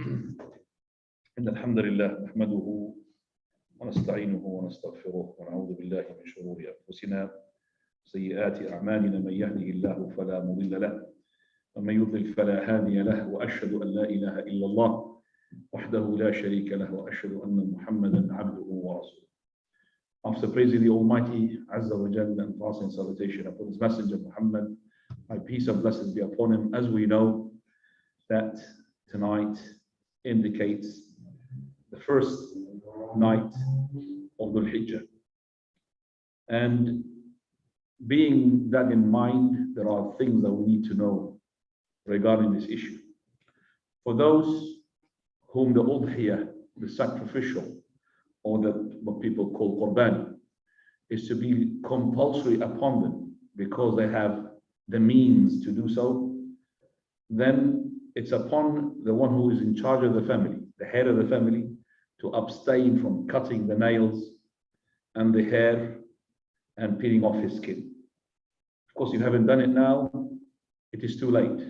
إن الحمد لله نحمده ونستعينه ونستغفره ونعوذ بالله من شرور أنفسنا وسيئات أعمالنا. من يهده الله فلا مضل له ومن يضلل فلا هادي له، وأشهد أن لا إله إلا الله وحده لا شريك له، وأشهد أن محمدا عبده ورسوله. After praising the Almighty Azza wa Jalla and passing salutation upon His Messenger Muhammad, my peace and blessings be upon him, as we know that tonight indicates the first night of Dhul Hijjah. And being that in mind, there are things that we need to know regarding this issue. For those whom the udhiyah, the sacrificial, or what people call qurban, is to be compulsory upon them because they have the means to do so, then it's upon the one who is in charge of the family, the head of the family, to abstain from cutting the nails and the hair and peeling off his skin. Of course, if you haven't done it now, it is too late.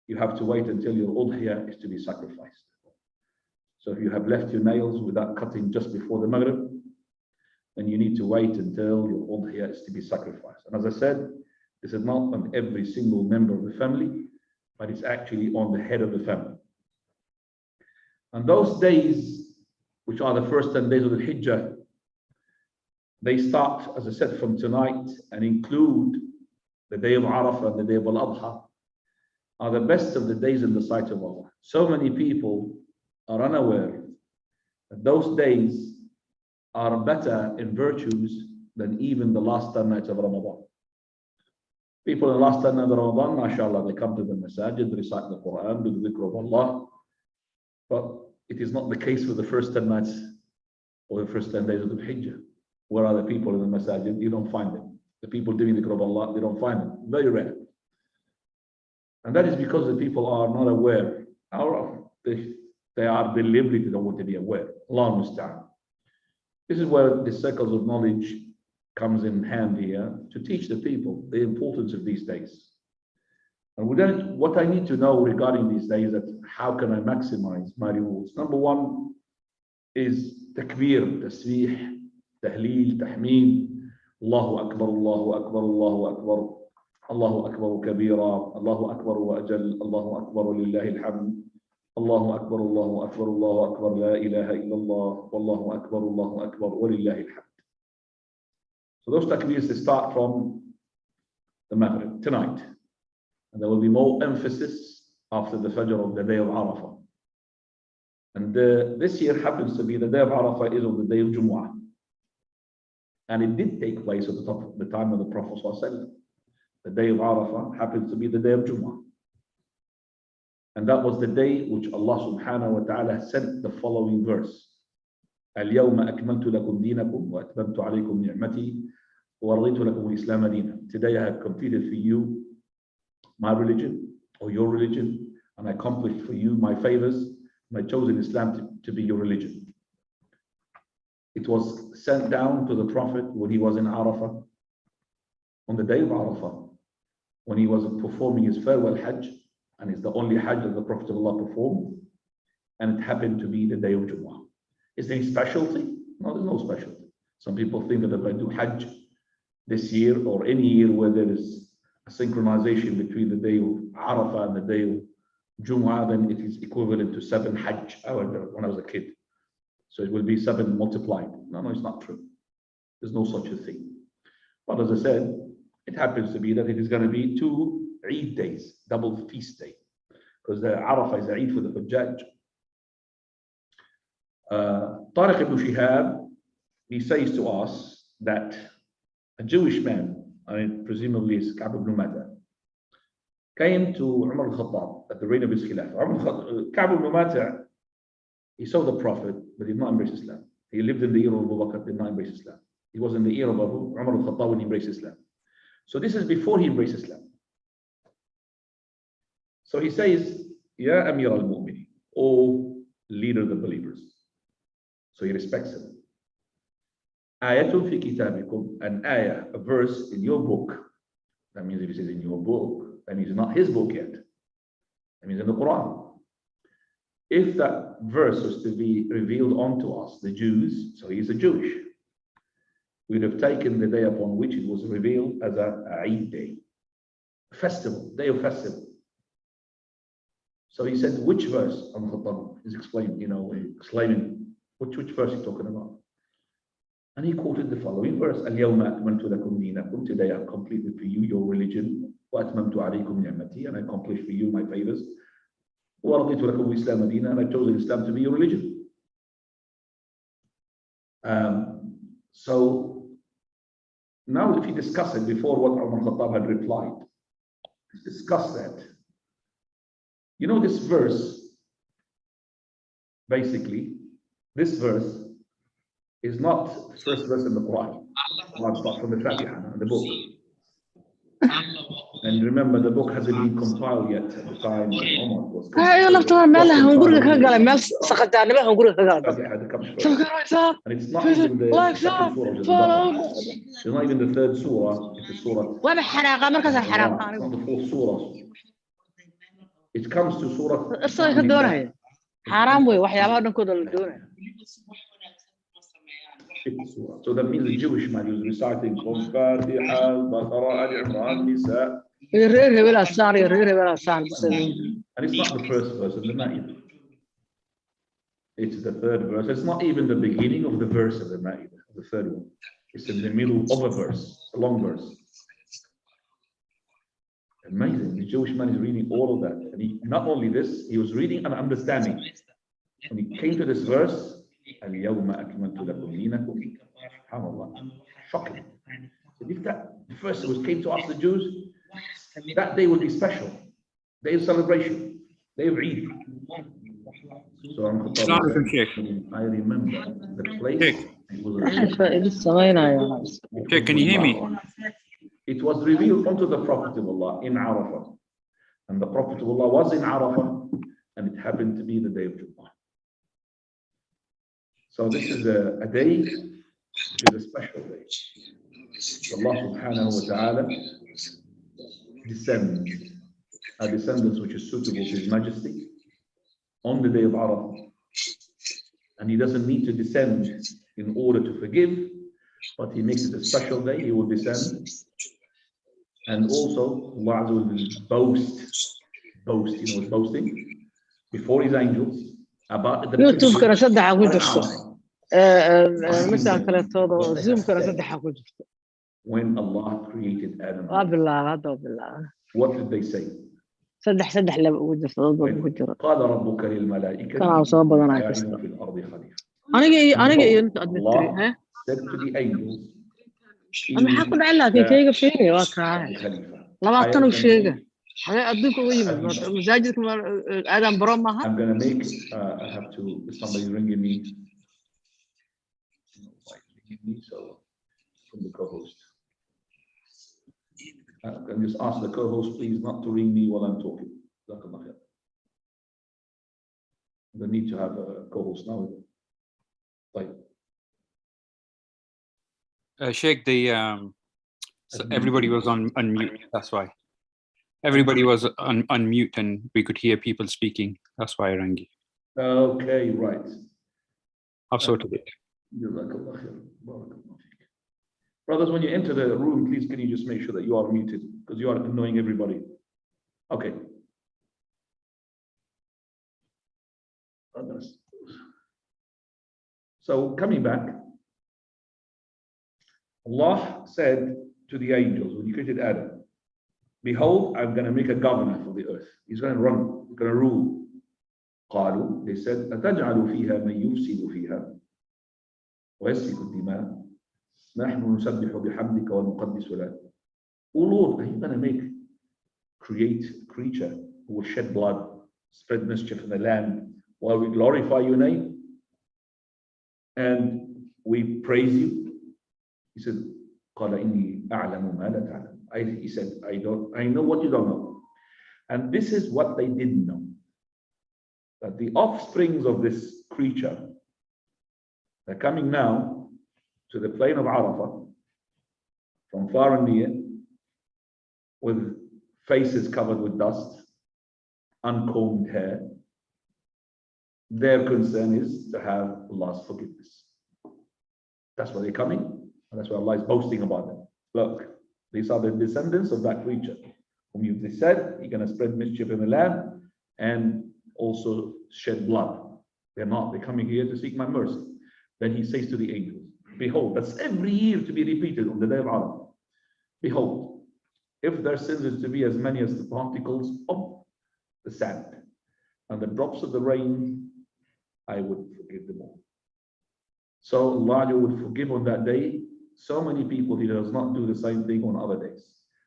You have to wait until your udhiyah is to be sacrificed. So if you have left your nails without cutting just before the Maghrib, then you need to wait until your udhiyah is to be sacrificed. And as I said, this is not on every single member of the family, but it's actually on the head of the family. And those days, which are the first 10 days of the Hijjah, they start, as I said, from tonight and include the day of Arafah and the day of Al-Adha, are the best of the days in the sight of Allah. So many people are unaware that those days are better in virtues than even the last 10 nights of Ramadan. People in the last 10 nights of Ramadan, mashallah, they come to the masajid, recite the Quran, do the dhikr of Allah. But it is not the case with the first 10 nights or the first 10 days of the Hijjah. Where are the people in the masajid? You don't find them. The people doing the dhikr of Allah, you don't find them. Very rare. And that is because the people are not aware. They are deliberately don't want to be aware. Allah musta'an. This is where the circles of knowledge comes in hand here to teach the people the importance of these days. And what I need to know regarding these days, that how can I maximize my rewards? Number one is takbir, tasbih, tahleel, tahmeed. Allahu Akbar, Allahu Akbar, Allahu Akbar, Allahu Akbar kabira, Allahu Akbar wa ajal, Allahu Akbar lillahi alhamd, Allahu Akbar, Allahu Akbar, Allahu Akbar, la ilaha illallah, Wallahu Akbar, Allahu Akbar, wa lillahi alhamd. So those takbirs, they start from the Maghrib tonight. And there will be more emphasis after the Fajr of the day of Arafah. And this year happens to be the day of Arafah is on the day of Jumu'ah. And it did take place at the time of the Prophet ﷺ. The day of Arafah happens to be the day of Jumu'ah. And that was the day which Allah subhanahu wa ta'ala sent the following verse. اليوم أكملت لكم دينكم وأتممت عليكم نعمتي ورضيت لكم الإسلام دينا. Today I have completed for you my religion or your religion, and I accomplished for you my favors, and I chosen Islam to be your religion. It was sent down to the Prophet when he was in Arafah, on the day of Arafah, when he was performing his farewell Hajj, and it's the only Hajj that the Prophet of Allah performed, and it happened to be the day of Jumu'ah. Is there any specialty? No, there's no specialty. Some people think that if I do Hajj this year or any year where there is a synchronization between the day of Arafah and the day of Jumu'ah, then it is equivalent to 7 Hajj when I was a kid. So it will be 7 multiplied. No, it's not true. There's no such a thing. But as I said, it happens to be that it is going to be 2 Eid days, double feast day. Because the Arafah is Eid for the Hujjaj. Tariq ibn Shihab, he says to us that a Jewish man, presumably it's Ka'b ibn Mata, came to Umar al-Khattab at the reign of his Khilafah. Ka'b ibn Mata, he saw the Prophet, but did not embrace Islam. He lived in the era of Abu Bakr, did not embrace Islam. He was in the era of Umar al-Khattab when he embraced Islam. So this is before he embraced Islam. So he says, Ya Amir al-Mu'minin, O leader of the believers. So he respects him. Ayatun fi kitabikum, an ayah, a verse in your book. That means if he says in your book, that means it's not his book yet. That means in the Quran. If that verse was to be revealed onto us, the Jews, so he's a Jewish, we'd have taken the day upon which it was revealed as a Eid day, festival, day of festival. So he said, which verse? Al-Khattab is explaining, explaining which verse he's talking about. And he quoted the following verse, Al-Yawma akmaltu lakum dinakum, today I've completed for you your religion, wa atmamtu alaykum ni'mati, and I accomplished for you my favors. Wa raditu lakum al-Islam dina, and I chose Islam to be your religion. So now if you discuss it before what Umar Khattab had replied, let's discuss that. This verse, basically, this verse is not the first verse in the Quran. It's not from the Fatiha, the book. And remember, the book hasn't been compiled yet at the time Umar was and it's not even the second surah of the Baqarah. It's not even the third surah, it's the surah. It's not the fourth surah. It comes to surah. So that means the Jewish man is reciting from Fatiha, Baqarah, Al-Imran, Nisa. And it's not the first verse of the Ma'idah. It's the third verse. It's not even the beginning of the verse of the Ma'idah, the third one. It's in the middle of a verse, a long verse. Amazing. The Jewish man is reading all of that. And not only this, he was reading and understanding. When he came to this verse, Al-Yawma akmaltu lakum dinakum. SubhanAllah. Shocking. So if that first came to us, the Jews, that day would be special. Day of celebration. Day of Eid. So I remember the place. Okay, can you hear me? It was revealed unto the Prophet of Allah in Arafah. And the Prophet of Allah was in Arafah, and it happened to be the day of Jumu'ah. So this is a day which is a special day. Allah subhanahu wa ta'ala descends, a descendance which is suitable to His Majesty on the day of Arafah. And He doesn't need to descend in order to forgive, but He makes it a special day. He will descend. And also, Allah will boast, boasting before His angels about the when Allah created Adam. What did they say? قال ربك للملائكة في الأرض خليفة. Allah said to the angels, I'm gonna make I have to, somebody ringing me. So from the co-host. Can just ask the co-host please not to ring me while I'm talking. We need to have a co-host now. Sheikh, so everybody was on mute. That's why. Everybody was on mute, and we could hear people speaking. That's why I rang you. Okay, right. I've sorted it. Brothers, when you enter the room, please can you just make sure that you are muted, because you are annoying everybody. Okay. So coming back, Allah said to the angels when He created Adam, behold, I'm going to make a governor for the earth. He's going to run, he's going to rule. قالوا, they said, أتجعل فيها من يفسد فيها ويسفك الدماء نحن نسبح بحمدك ونقدس لك. Oh Lord, are you going to create a creature who will shed blood, spread mischief in the land while we glorify your name and we praise you? He said, قال إني أعلم ما لا تعلم. He said, I know what you don't know. And this is what they didn't know. That the offsprings of this creature, they're coming now to the plain of Arafah from far and near, with faces covered with dust, uncombed hair, their concern is to have Allah's forgiveness. That's why they're coming, and that's why Allah is boasting about them. Look, these are the descendants of that creature whom you've said, you're going to spread mischief in the land and also shed blood. They're not. They're coming here to seek my mercy. Then he says to the angels, behold, that's every year to be repeated on the day of Arafah. Behold, if their sins is to be as many as the particles of the sand and the drops of the rain, I would forgive them all. So Allah would forgive on that day so many people. He does not do the same thing on other days.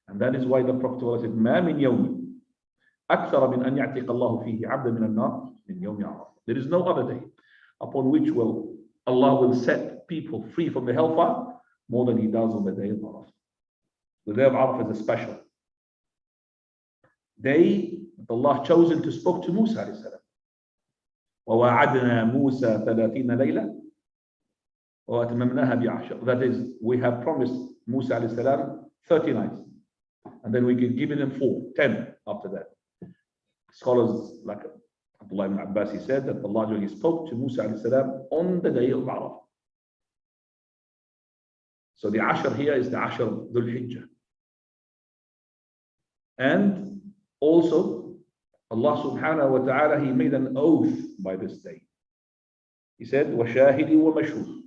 And that is why the Prophet said, ما من يوم أكثر من أن يعتق الله فيه عبدا من النار من يوم عرفة. There is no other day upon which Allah will set people free from the hellfire more than He does on the day of Arafah. The day of Arafah is a special day that Allah chosen to speak to Musa alayhi salam. وَوَعَدْنَا مُوسَى 30 لَيْلَةً وَأَتْمَمْنَاهَا بِعَشْرٍ. That is, we have promised Musa alayhi salam 30 nights, and then we give him 10 after that. Scholars like Abdullah ibn Abbas, he said that Allah spoke to Musa alayhi salam on the day of Arafah. So the Ashr here is the Ashr of Dhul Hijjah. And also, Allah subhanahu wa ta'ala, He made an oath by this day. He said, وَشَاهِدِ وَمَشْهُودٍ,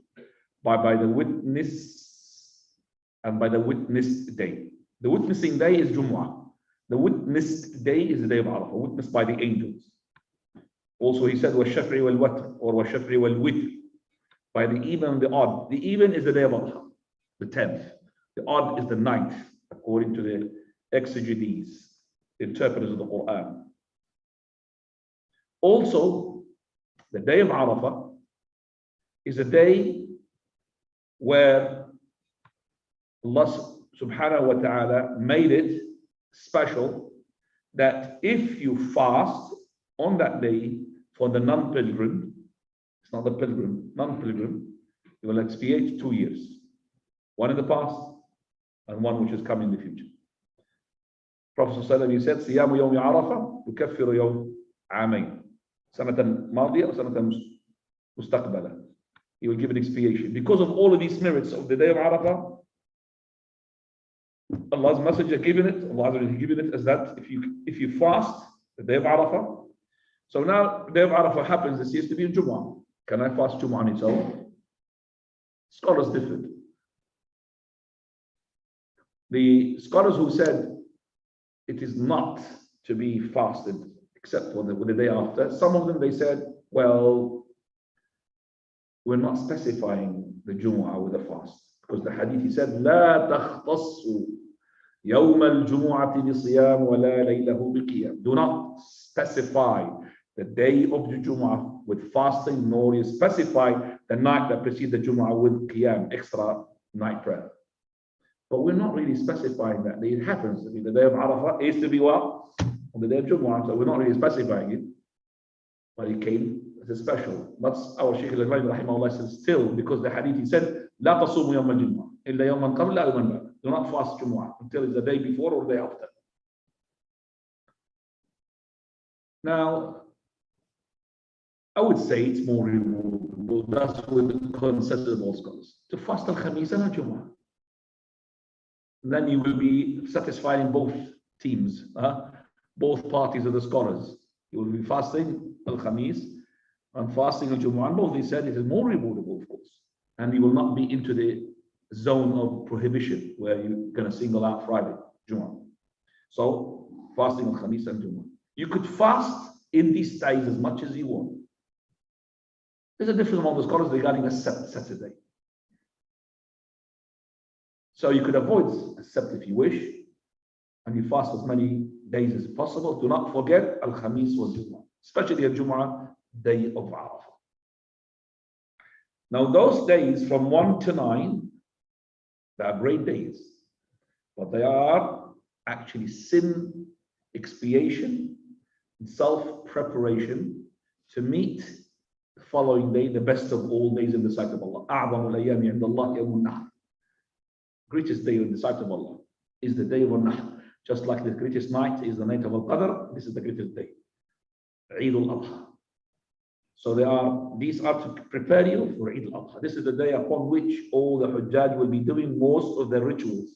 by the witness and by the witnessed day. The witnessing day is Jumu'ah. The witnessed day is the day of Arafah, witnessed by the angels. Also He said, وَالشَّفْعِ وَالْوَتْرِ, or وَالشَّفْعِ وَالْوِتْرِ, by the even and the odd. The even is the day of Arafah, the 10th. The odd is the 9th, according to the exegetes, the interpreters of the Quran. Also, the day of Arafah is a day where Allah subhanahu wa ta'ala made it special that if you fast on that day for the non-pilgrim, it's not the pilgrim, non-pilgrim, you will expiate 2 years. One in the past and one which is coming in the future. Prophet ﷺ, he said, صيام يوم عرفة يكفر يوم عامين سنة ماضية وسنة مستقبلة. He will give an expiation. Because of all of these merits of the day of Arafah, Allah's messenger given it, Allah has given it as that if you fast the day of Arafah. So now the day of Arafah happens this year to be in Jumu'ah. Can I fast Jumu'ah on its own? Scholars differed. The scholars who said it is not to be fasted except for the day after, some of them they said, well, we're not specifying the Jumu'ah with a fast, because the hadith he said, لا تختصوا يوم الجمعة بصيام ولا ليله بقيام. Do not specify the day of the Jumu'ah with fasting, nor you specify the night that precedes the Jumu'ah with qiyam, extra night prayer. But we're not really specifying that. It happens to be the day of Arafah is to be what? On the day of Jumu'ah, so we're not really specifying it. But it came as a special. That's our Shaykh al-Albani rahimahullah said, still, because the hadith he said, لا تصوموا يوم الجمعة إلا يوما قبل أو يوما بعد. Do not fast Jumu'ah until it's the day before or the day after. Now, I would say it's more rewardable. That's with the consensus of all scholars. To fast al-Khamis and al-Jumu'ah. Then you will be satisfying both teams, both parties of the scholars. You will be fasting al-Khamis and fasting al-Jumu'ah. And both they said it is more rewardable, of course. And you will not be into the zone of prohibition where you're going to single out Friday, Jumu'ah. So fasting al-Khamis and Jumu'ah. You could fast in these days as much as you want. There's a difference among the scholars regarding a Saturday. So you could avoid a Sabt if you wish, and you fast as many days as possible. Do not forget Al-Khamis was Jumu'ah, especially Al-Jumu'ah, day of Arafah. Now those days from 1 to 9, they are great days, but they are actually sin expiation and self-preparation to meet the following day, the best of all days in the sight of Allah. أعظم الأيام عند الله يوم النحر. Greatest day in the sight of Allah is the day of Al-Nahr. Just like the greatest night is the night of Al-Qadr, this is the greatest day. Eid al-Adha. So these are to prepare you for Eid al-Adha. This is the day upon which all the Hujjaj will be doing most of their rituals.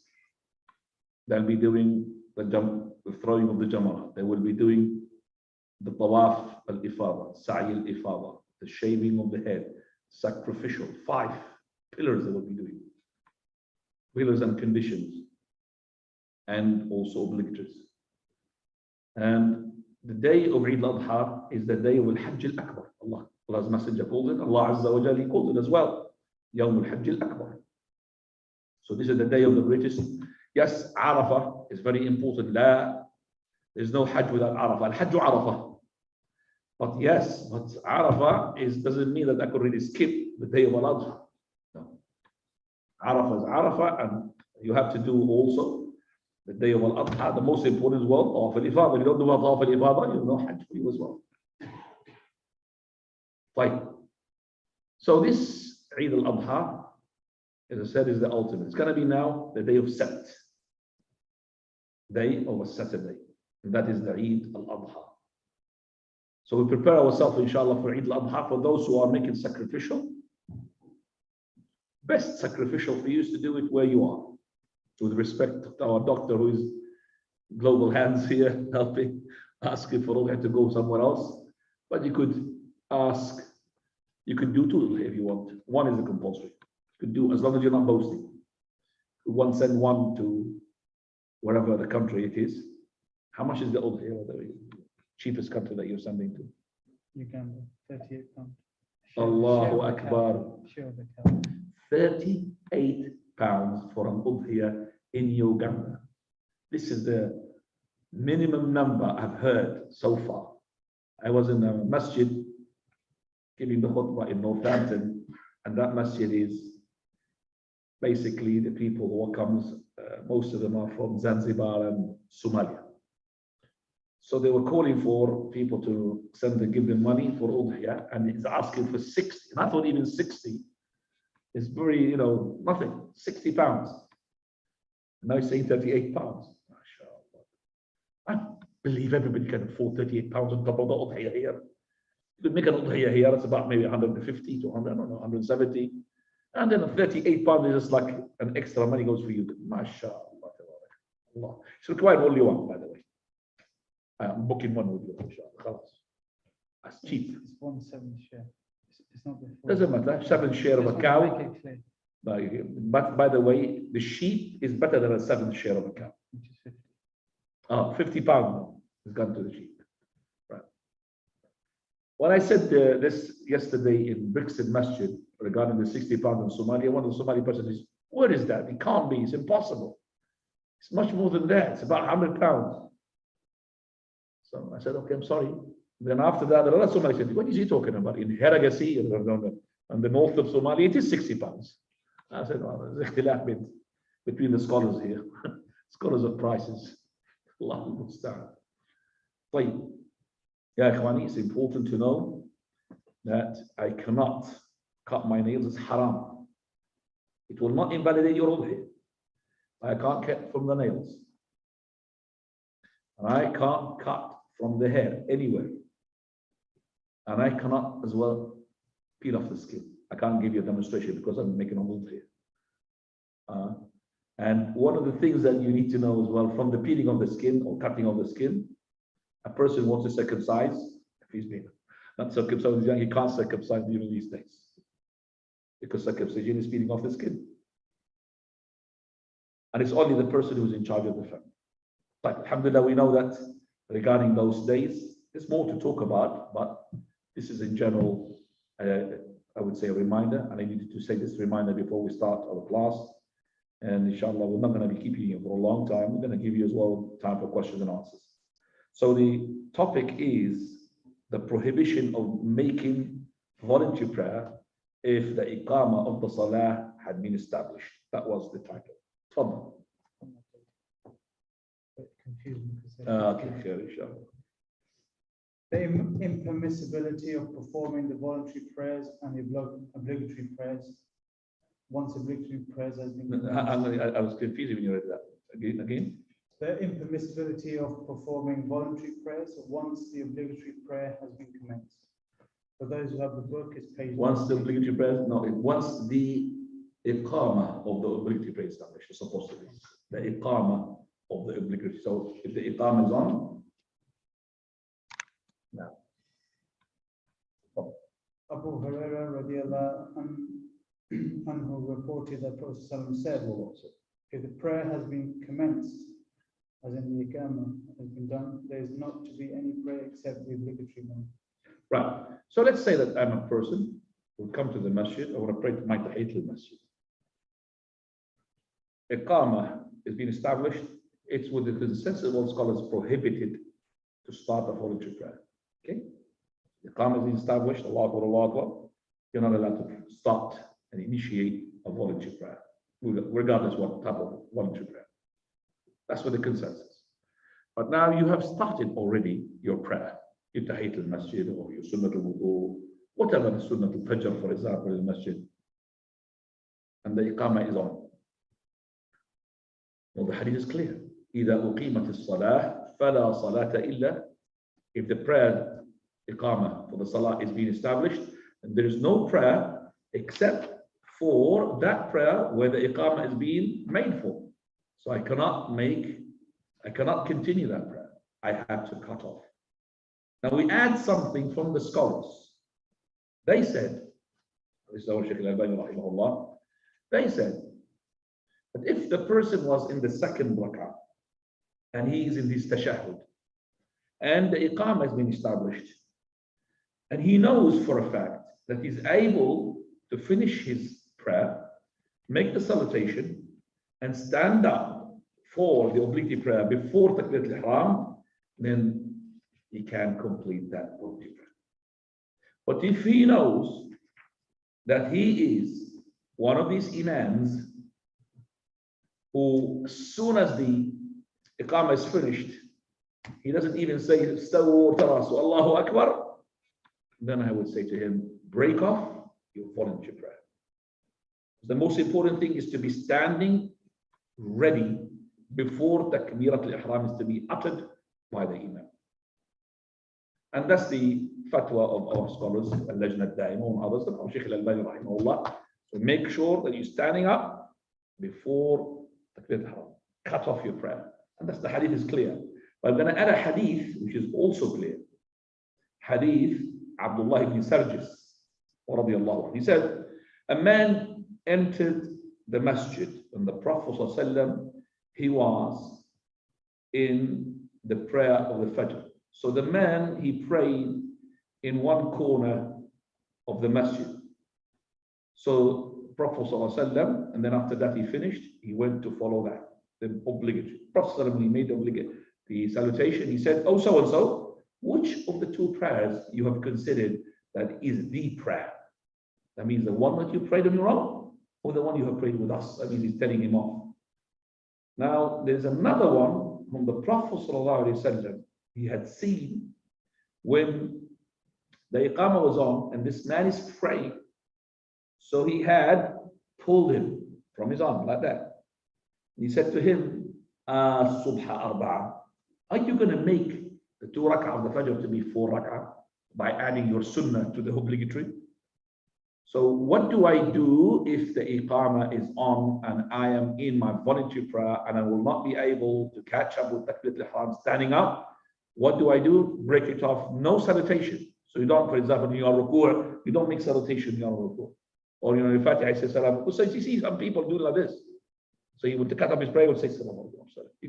They'll be doing the throwing of the Jamrah. They will be doing the Tawaf al-Ifada, Sa'i al-Ifada, the shaving of the head, sacrificial, 5 pillars they will be doing. Pillars and conditions, and also obligatories. And the day of Eid al-Adha is the day of al-Hajj al-Akbar. Allah's Messenger called it, Allah Azza wa Jalla called it as well, Yawm al-Hajj al-Akbar. So this is the day of the greatest. Yes, Arafah is very important. There's no Hajj without Arafah. Al-Hajj Arafah. But yes, but Arafah doesn't mean that I could really skip the day of Al-Adha. No. Arafah is Arafah, and you have to do also the day of Al-Adha. The most important is well, Tawaf al-Ifada. If you don't do Tawaf al-Ifada, you know Hajj for you as well. Fine. So this Eid al-Adha, as I said, is the ultimate. It's going to be now the day of Sabt, day of a Saturday. And that is the Eid al-Adha. So we prepare ourselves, inshallah, for Eid al-Adha. For those who are making sacrificial, best sacrificial for you is to do it where you are. With respect to our doctor who is global hands here, helping, asking for all to go somewhere else. But you could ask, you could do 2 if you want. 1 is a compulsory. You could do, as long as you're not boasting. One send 1 to wherever the country it is. How much is the udhiyah, the cheapest country that you're sending to? Uganda, £38. Allahu Akbar. Share the cow. £38 for an udhiyah in Uganda. This is the minimum number I've heard so far. I was in a masjid giving the khutbah in Northampton, and that masjid is basically the people who comes, most of them are from Zanzibar and Somalia. So they were calling for people to give them money for udhiyah, and he's asking for 60. And I thought even 60 is very, nothing, £60. And now he's saying £38. MashaAllah. I believe everybody can afford £38 on top of the udhiyah here. You could make an udhiyah here, it's about maybe 150 to 100, I don't know, 170. And then £38 is just like an extra money goes for you. MashaAllah. Allah. It's required only 1, by the way. I'm booking 1 with you, inshallah. That's cheap. It's 1/7 share. It's not the full. Doesn't matter. 7 share of a cow. But by the way, the sheep is better than a 7th share of a cow. Which is 50. £50 has gone to the sheep. Right. When I said this yesterday in Brixton Masjid regarding the £60 in Somalia, one of the Somali person is, where is that? It can't be. It's impossible. It's much more than that. It's about £100. So I said, okay, I'm sorry. Then after that, another Somali said, what is he talking about? In Heragasi, on the north of Somalia, it is £60. I said, well, there's ikhtilaf between the scholars here. Scholars of prices. Allah musta'an. طيب. Ya ikhwani, it's important to know that I cannot cut my nails. It's haram. It will not invalidate your udhiyah. I can't cut from the nails. And I can't cut from the hair anywhere. And I cannot as well peel off the skin. I can't give you a demonstration because I'm making a udhiyah. And one of the things that you need to know as well, from the peeling of the skin or cutting of the skin, a person wants to circumcise, if he's been not circumcised young, he can't circumcise during these days. Because circumcision is peeling off the skin. And it's only the person who's in charge of the family. But alhamdulillah, we know that regarding those days, there's more to talk about, but this is in general, I would say a reminder, and I needed to say this reminder before we start our class. And inshallah, we're not going to be keeping you for a long time. We're going to give you as well time for questions and answers. So the topic is the prohibition of making voluntary prayer if the iqamah of the salah had been established. That was the title. Fadl. The impermissibility of performing the voluntary prayers and the obligatory prayers once obligatory prayers has been I was confused when you read that. Again? The impermissibility of performing voluntary prayers once the obligatory prayer has been commenced. For those who have the book, it's page Once the obligatory prayer, no, once the iqama of the obligatory prayer is established, it's supposed to be the iqama of the obligatory. So if the iqama is on, now. Abu Hurairah radiallahu anhu reported that Prophet said, if the prayer has been commenced, as in the Iqamah has been done, there is not to be any prayer except the obligatory one. Right. So let's say that I'm a person who come to the masjid, I want to pray to my Tahiyat al-Masjid. Iqamah is being established. It's with the consensus of all scholars prohibited to start a voluntary prayer. Okay? Iqamah is being established, Allah Akbar, Allah Akbar. You're not allowed to start and initiate a voluntary prayer, regardless what type of voluntary prayer. That's what the consensus. But now you have started already your prayer, your Tahiyat al-Masjid or your Sunnat al-Wudu, whatever the Sunnat al-Fajr, for example, in the Masjid. And the Iqamah is on. Well, the hadith is clear. إِذَا أُقِيمَتِ الصَّلَاةِ فَلَا صَلَاةَ إِلَّا. If the prayer, Iqamah for the Salah is being established, and there is no prayer except for that prayer where the Iqamah is being made for. So I cannot continue that prayer. I have to cut off. Now we add something from the scholars. They said, they said that if the person was in the second rak'ah and he is in his tashahhud and the Iqamah has been established and he knows for a fact that he's able to finish his prayer, make the salutation, and stand up for the obligatory prayer before Takbirat al-Ihram, then he can complete that obligatory prayer. But if he knows that he is one of these imams who, as soon as the Iqamah is finished, he doesn't even say, Stawu tarasu, Allahu Akbar, then I would say to him, break off your voluntary prayer. The most important thing is to be standing ready before Takbirat al-Ihram is to be uttered by the Imam. And that's the fatwa of our scholars, Al-Lajna al-Da'imah and others, and Shaykh al-Albani rahimahullah. So make sure that you're standing up before Takbirat al-Ihram. Cut off your prayer. And that's the hadith is clear. But I'm going to add a hadith which is also clear. Hadith Abdullah ibn Sarjis radiyallahu anhu. He said, a man entered the masjid and the Prophet ﷺ, he was in the prayer of the Fajr. So the man, he prayed in one corner of the masjid. So Prophet ﷺ, and then after that he finished, he went to follow that, the obligatory. Prophet ﷺ, he made the salutation. He said, oh, so-and-so, which of the two prayers you have considered that is the prayer? That means the one that you prayed on your own, or the one you have prayed with us. That means he's telling him off. Now, there's another one from the Prophet ﷺ, he had seen when the Iqamah was on and this man is praying. So he had pulled him from his arm like that. He said to him, Subha Arba'a, are you going to make the 2 rak'ah of the Fajr to be 4 rak'ah by adding your sunnah to the obligatory? So what do I do if the Iqamah is on and I am in my voluntary prayer and I will not be able to catch up with Takbirat al-Ihram standing up? What do I do? Break it off. No salutation. So you don't, for example, in your ruku', you don't make salutation in your ruku'. Or in Fatiha, I say salam. So you see some people do like this. So he would cut up his prayer and say salam.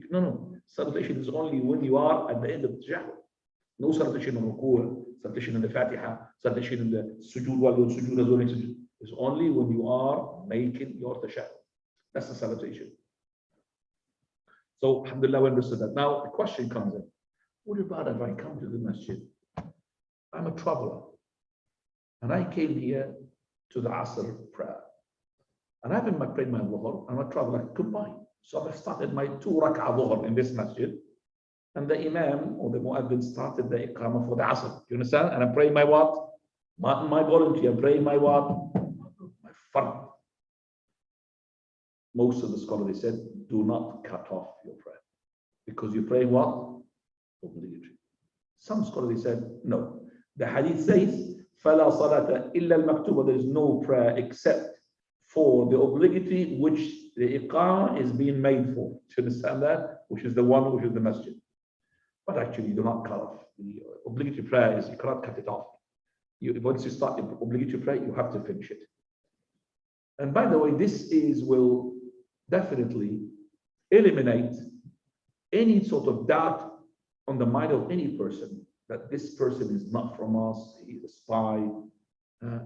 No. Salutation is only when you are at the end of the tashahhud. No salutation in ruku', salutation in the Fatiha, salutation in the sujood while you're sujood. It's only when you are making your tashahhud. That's the salutation. So, alhamdulillah, we understood that. Now, the question comes in. What about if I come to the masjid? I'm a traveler. And I came here to the Asr prayer. And I haven't prayed my Dhuhr. I'm a traveler combined. So I've started my 2 rak'ah Dhuhr in this masjid. And the Imam or the Mu'adhin started the Iqamah for the Asr. You understand? And I'm praying my what? My voluntary. I'm praying my what? My fard. Most of the scholars, they said, do not cut off your prayer. Because you're praying what? Obligatory. Some scholars, they said, no. The hadith says, فَلَا صَلَاةَ إِلَّا الْمَكْتُوبَ. There is no prayer except for the obligatory which the iqamah is being made for. Do you understand that? Which is the one which is the masjid. But actually, you do not cut off. The obligatory prayer is you cannot cut it off. Once you start the obligatory prayer, you have to finish it. And by the way, this will definitely eliminate any sort of doubt on the mind of any person that this person is not from us, he's a spy.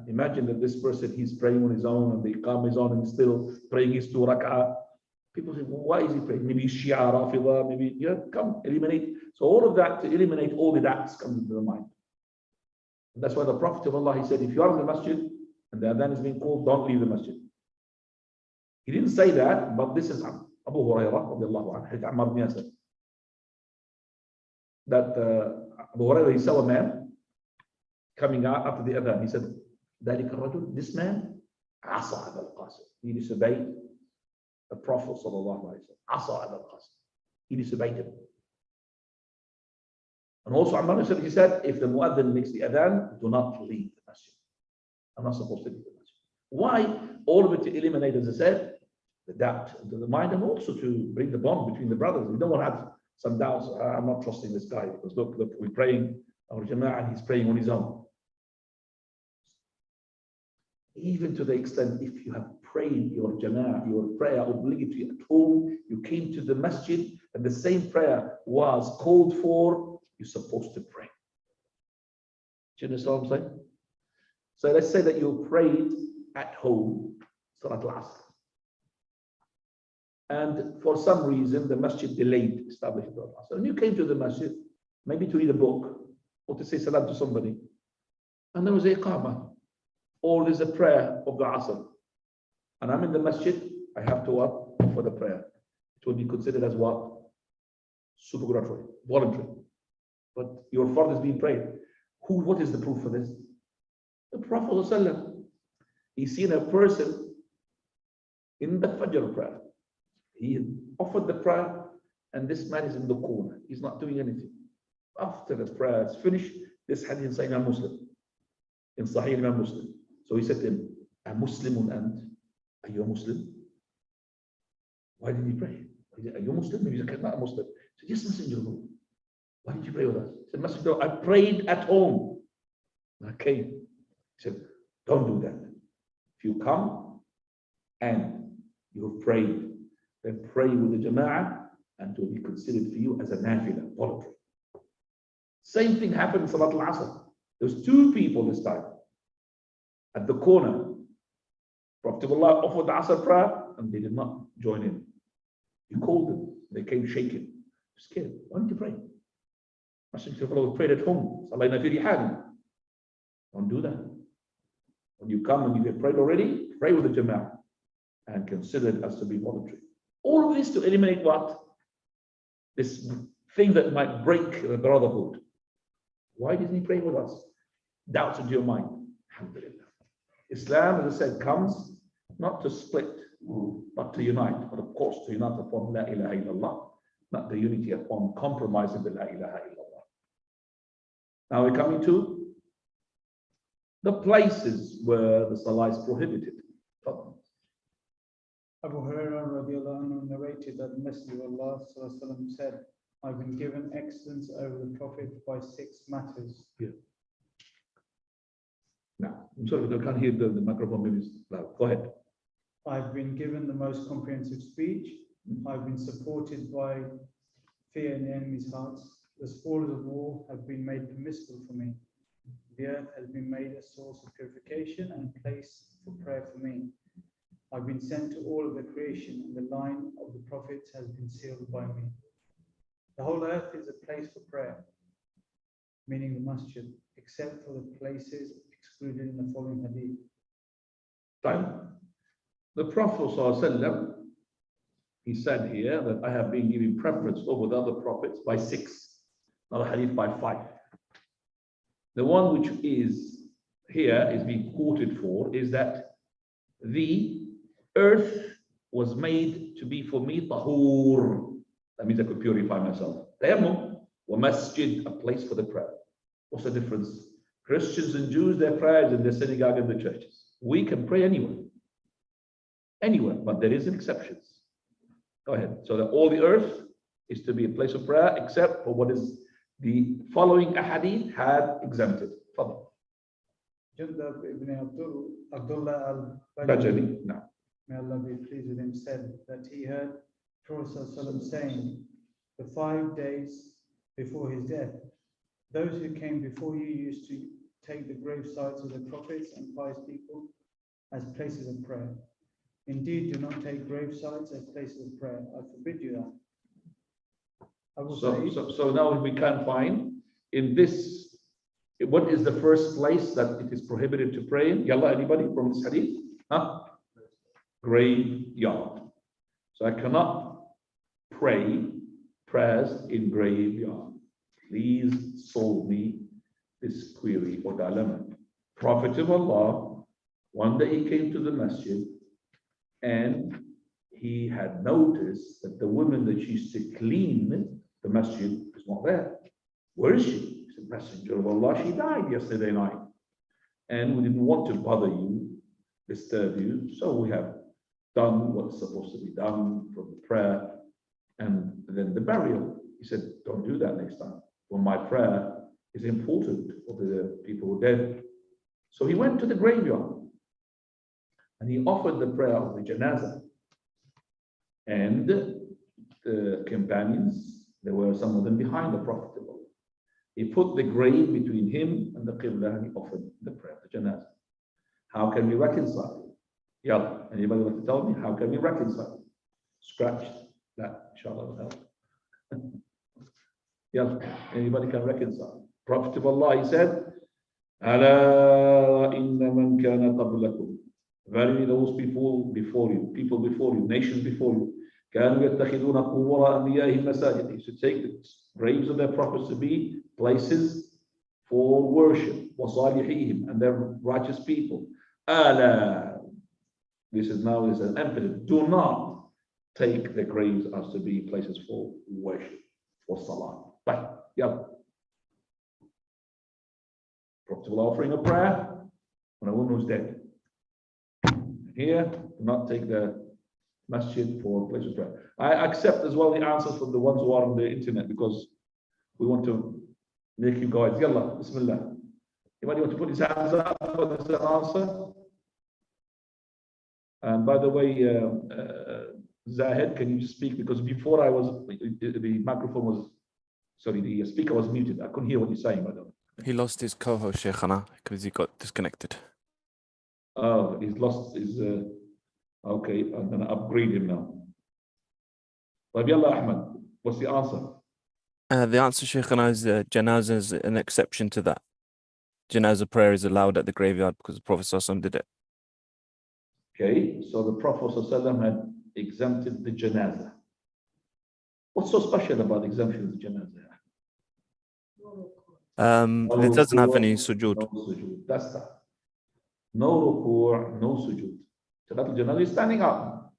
Imagine that this person, he's praying on his own and the iqam is on and he's still praying his 2 rak'ah. People say, well, why is he praying? Maybe Shia, Rafida, maybe, come, eliminate. So all of that, to eliminate all the doubts comes into the mind. And that's why the Prophet of Allah, he said, if you are in the masjid and the adhan is being called, don't leave the masjid. He didn't say that, but this is Abu Hurairah, radiallahu anhu, Hadith Ammar ibn Yasir. That Abu Hurairah, he saw a man coming out after the adhan. He said, this man, Asa al-Qasim. He disobeyed the Prophet sallallahu alaihi wasallam. Asa al-Qasim. He disobeyed him. And also Ammar said, he said, if the muadhin makes the adhan, do not leave the masjid. I'm not supposed to leave the masjid. Why? All of it to eliminate, as I said, the doubt into the mind, and also to bring the bond between the brothers. We don't want to have some doubts. I'm not trusting this guy because look, we're praying our jama'ah and he's praying on his own. Even to the extent, if you have prayed your jama'ah, your prayer obligatory at home, you came to the masjid and the same prayer was called for, you're supposed to pray. Do you understand what I'm saying? So let's say that you prayed at home, Salat al-Asr. And for some reason, the masjid delayed establishing Salat al-Asr. And you came to the masjid, maybe to read a book or to say salam to somebody. And there was a iqamah, or there's a prayer of the Asr. And I'm in the masjid, I have to what? For the prayer. It will be considered as what? Supererogatory, voluntary. But your fard is being prayed. What is the proof for this? The Prophet ﷺ, he's seen a person in the Fajr prayer. He offered the prayer, and this man is in the corner. He's not doing anything. After the prayer is finished, this hadith in Sahih Imam Muslim. In Sahih Imam Muslim. So he said to him, "A Muslimun and are you a Muslim?" Why did he pray? He said, "Are you a Muslim?" He said, "Not a Muslim." He said, "Yes, Messenger of Allah. Why did you pray with us?" He said, "Messenger, I prayed at home." Okay. He said, "Don't do that. If you come and you have prayed, then pray with the jama'ah and it will be considered for you as a nafilah, voluntary." Same thing happened in Salat al-Asr. There was 2 people this time at the corner. Prophet of Allah offered the Asr prayer and they did not join in. He called them. They came shaking, scared. Why didn't you pray? Messenger of Allah prayed at home. Don't do that. When you come and you get prayed already, pray with the jama'ah and consider it as to be voluntary. All of this to eliminate what? This thing that might break the brotherhood. Why didn't he pray with us? Doubts into your mind. Alhamdulillah. Islam, as I said, comes not to split, but to unite. But of course, to unite upon La ilaha illallah, not the unity upon compromising the La ilaha illallah. Now we're coming to the places where the salah is prohibited. Abu Hurairah radiallahu anhu narrated that the Messenger of Allah sallallahu alaihi wasallam said, "I've been given excellence over the Prophet by 6 matters." Yeah. Now, I'm sorry, I can't hear the microphone. Maybe it's loud. Go ahead. I've been given the most comprehensive speech. I've been supported by fear in the enemy's hearts. The spoils of war have been made permissible for me. The earth has been made a source of purification and a place for prayer for me. I've been sent to all of the creation, and the line of the prophets has been sealed by me. The whole earth is a place for prayer, meaning the masjid, except for the places excluded in the following hadith. Time. The Prophet ﷺ, he said here that I have been given preference over the other prophets by 6, not a hadith by 5. The one which is here is being quoted for is that the earth was made to be for me tahur. That means I could purify myself. Tayammum wa masjid, a place for the prayer. What's the difference? Christians and Jews, their prayers in the synagogue and the churches. We can pray anywhere. Anywhere, but there is exceptions. Go ahead. So that all the earth is to be a place of prayer, except for what is the following ahadith had exempted. Fadl. Jundab ibn Abdullah Bajali. No. may Allah be pleased with him, said that he heard Prophet ﷺ saying, the 5 days before his death, those who came before you used to take the grave sites of the prophets and pious people as places of prayer. Indeed, do not take grave sites as places of prayer. I forbid you that. I will say, So now we can find in this, what is the first place that it is prohibited to pray in? Yalla, anybody from this hadith? Huh? Graveyard. So I cannot pray prayers in graveyard. Please solve me this query or dilemma. Prophet of Allah, one day he came to the masjid and he had noticed that the woman that used to clean the masjid is not there. Where is she? He said, Messenger of Allah, she died yesterday night. And we didn't want to bother you, disturb you, so we have done what's supposed to be done from the prayer and then the burial. He said, don't do that next time. Well, my prayer is important for the people who are dead. So he went to the graveyard and he offered the prayer of the janazah. And the companions, there were some of them behind the Prophet. He put the grave between him and the Qibla and he offered the prayer of the janazah. How can we reconcile? Yeah, anybody want to tell me how can we reconcile? Scratch that, inshallah will help. Yeah, anybody can reconcile. Prophet of Allah, he said, Ala inna man kana qablakum. Verily those people before you, nations before you, كانوا يتخذون قبور أنبيائهم مساجد. They used to take the graves of their prophets to be places for worship. وصالحيهم, and their righteous people. Ala. This is now an emphasis. Do not take the graves as to be places for worship, for salah. But, yeah. Prophet will offering a prayer on a woman who's dead. Here, do not take the masjid for a place of prayer. I accept as well the answers from the ones who are on the internet because we want to make you guys. Yalla, Bismillah. Anybody want to put his hands up for this answer? And by the way, Zahid, can you speak? Because before the microphone was, sorry, the speaker was muted. I couldn't hear what you're saying, by the way. He lost his co-host, Shaykhana, because he got disconnected. Oh, he's lost his, okay, I'm going to upgrade him now. But Yalla Ahmed, what's the answer? The answer, Shaykhana, is janazah is an exception to that. Janazah prayer is allowed at the graveyard because the Prophet ﷺ did it. Okay, so the Prophet ﷺ had exempted the janazah. What's so special about exemption of the janazah? It doesn't have any sujood. No sujood. That's that. No ruku', no sujood. Salatul janazah is standing up.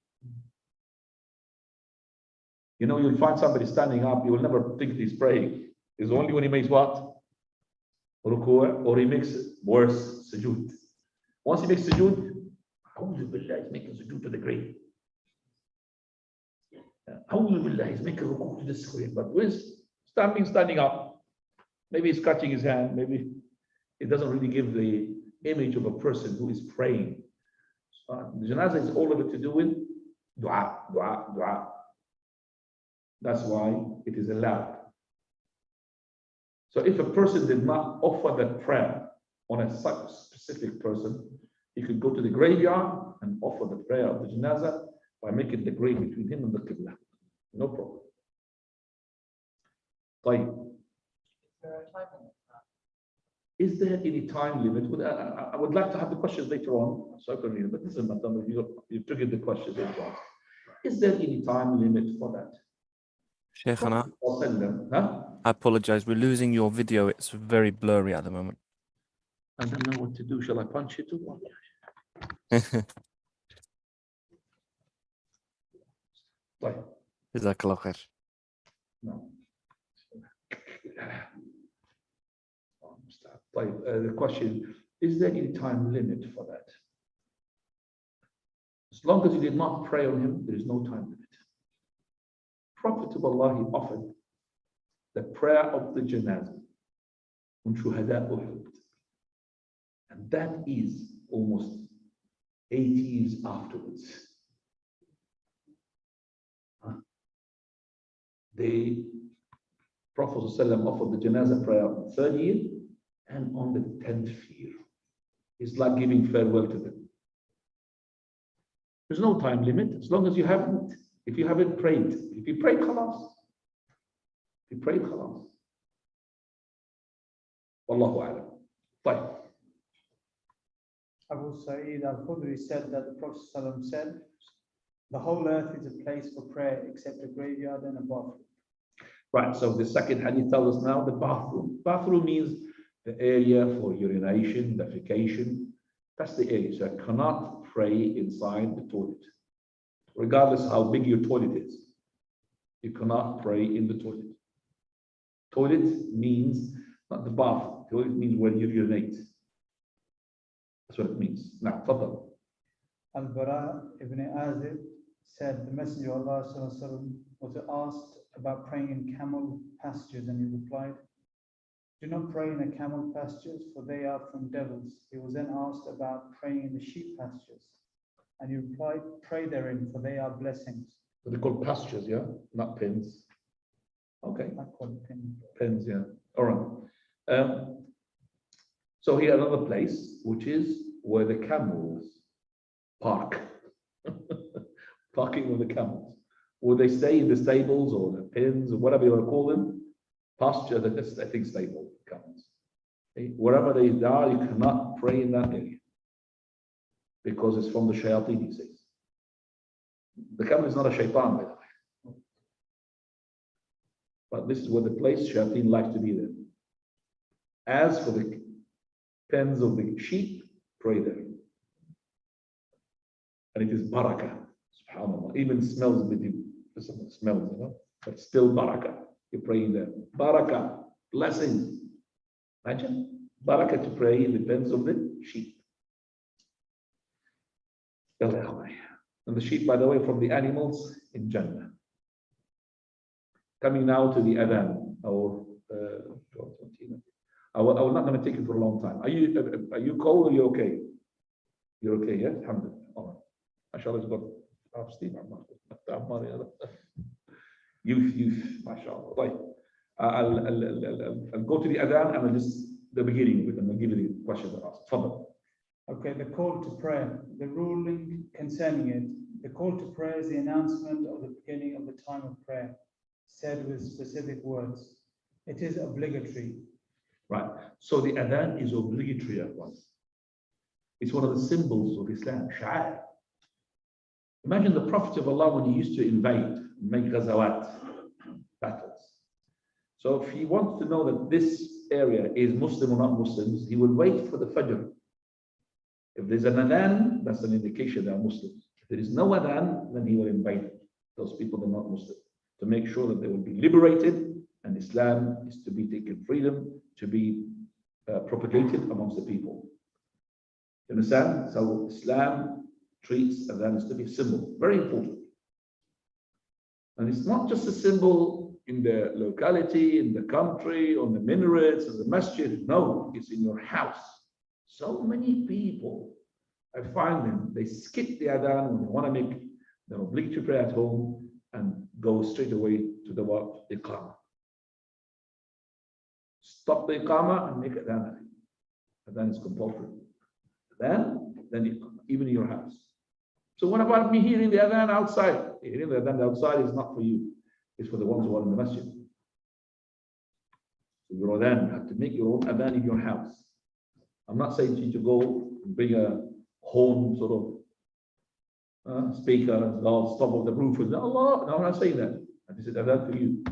You know, you'll find somebody standing up, you will never think he's praying. It's only when he makes what? Ruku', or he makes worse, sujood. Once he makes sujood, he's making sujood to the grave. He's making ruku' to the screen. But when standing up, maybe he's scratching his hand, maybe it doesn't really give the image of a person who is praying. The janazah is all of it to do with dua, dua, dua. That's why it is allowed. So if a person did not offer that prayer on a such specific person, he could go to the graveyard and offer the prayer of the janazah by making the grave between him and the qibla. No problem. طيب. Is there any time limit? I would like to have the questions later on, so I can read it, but this is not done. You triggered the questions later on. Is there any time limit for that? Shaykhana, Huh? I apologize. We're losing your video. It's very blurry at the moment. I don't know what to do. Shall I punch it or what? طيب. Jazakallah khair. No. The question, is there any time limit for that? As long as you did not pray on him, there is no time limit. Prophet of Allah, he offered the prayer of the janazah on Shuhada Uhud. And that is almost 8 years afterwards. The Prophet ﷺ offered the janazah prayer on the 3rd year and on the 10th year. It's like giving farewell to them. There's no time limit as long as you haven't, if you haven't prayed. If you pray, khalas. If you pray, khalas. Wallahu a'lam. Fine. Abu Sa'id al-Khudri said that the Prophet ﷺ said, the whole earth is a place for prayer except a graveyard and a bathroom. Right, so the second hadith tells us now the bathroom. Bathroom means the area for urination, defecation. That's the area. So I cannot pray inside the toilet. Regardless how big your toilet is, you cannot pray in the toilet. Toilet means not the bath. Toilet means where you urinate. That's what it means. Now, tafadhal. Al-Bara ibn Azib said the Messenger of Allah ﷺ was asked about praying in camel pastures, and he replied, do not pray in the camel pastures, for they are from devils. He was then asked about praying in the sheep pastures, and he replied, pray therein, for they are blessings. So they're called pastures, yeah? Not pens. Okay. I call it pins. Pens, yeah. All right. So here another place, which is where the camels park. Parking with the camels. Will they stay in the stables or the pens or whatever you want to call them? Pasture, that's, I think, stable camels. Okay? Wherever they are, you cannot pray in that area because it's from the shayateen, he says. The camel is not a shaitan, by the way. But this is where the place shayateen likes to be there. As for the pens of the sheep, pray there. And it is barakah, subhanAllah. Even smells a bit, smells, you know, but still barakah. You're praying there. Barakah, blessings. Imagine, barakah to pray in the pens of the sheep. And the sheep, by the way, from the animals in Jannah. Coming now to the adhan, or I will not going to take it for a long time. Are you cold or you okay? You're okay, yes? Alhamdulillah. All right. MashaAllah, it's got half steam. Youth, MashaAllah. Right. I'll go to the adhan and I'll just the beginning with them. I'll give you the questions I asked. Fadal. Okay, the call to prayer, the ruling concerning it. The call to prayer is the announcement of the beginning of the time of prayer, said with specific words. It is obligatory. Right. So the adhan is obligatory at once. It's one of the symbols of Islam, sha'air. Imagine the Prophet of Allah when he used to invade, make ghazawat, battles. So if he wants to know that this area is Muslim or not Muslims, he will wait for the Fajr. If there's an adhan, that's an indication they are Muslims. If there is no adhan, then he will invade those people that are not Muslim to make sure that they will be liberated and Islam is to be taken freedom, to be propagated amongst the people. You understand? So Islam treats adhan as to be a symbol, very important. And it's not just a symbol in the locality, in the country, on the minarets, in the masjid. No, it's in your house. So many people, I find them, they skip the adhan when they want to make their obligatory prayer at home and go straight away to the what? Iqamah. Stop the Iqamah and make adhan. Adhan is compulsory. Then even in your house. So what about me hearing the adhan outside? Hearing the adhan outside is not for you. It's for the ones who are in the masjid. So your adhan, you have to make your own adhan in your house. I'm not saying to you to go and bring a home sort of speaker and stop of the roof and Allah. No, I'm not saying that. And this is adhan for you.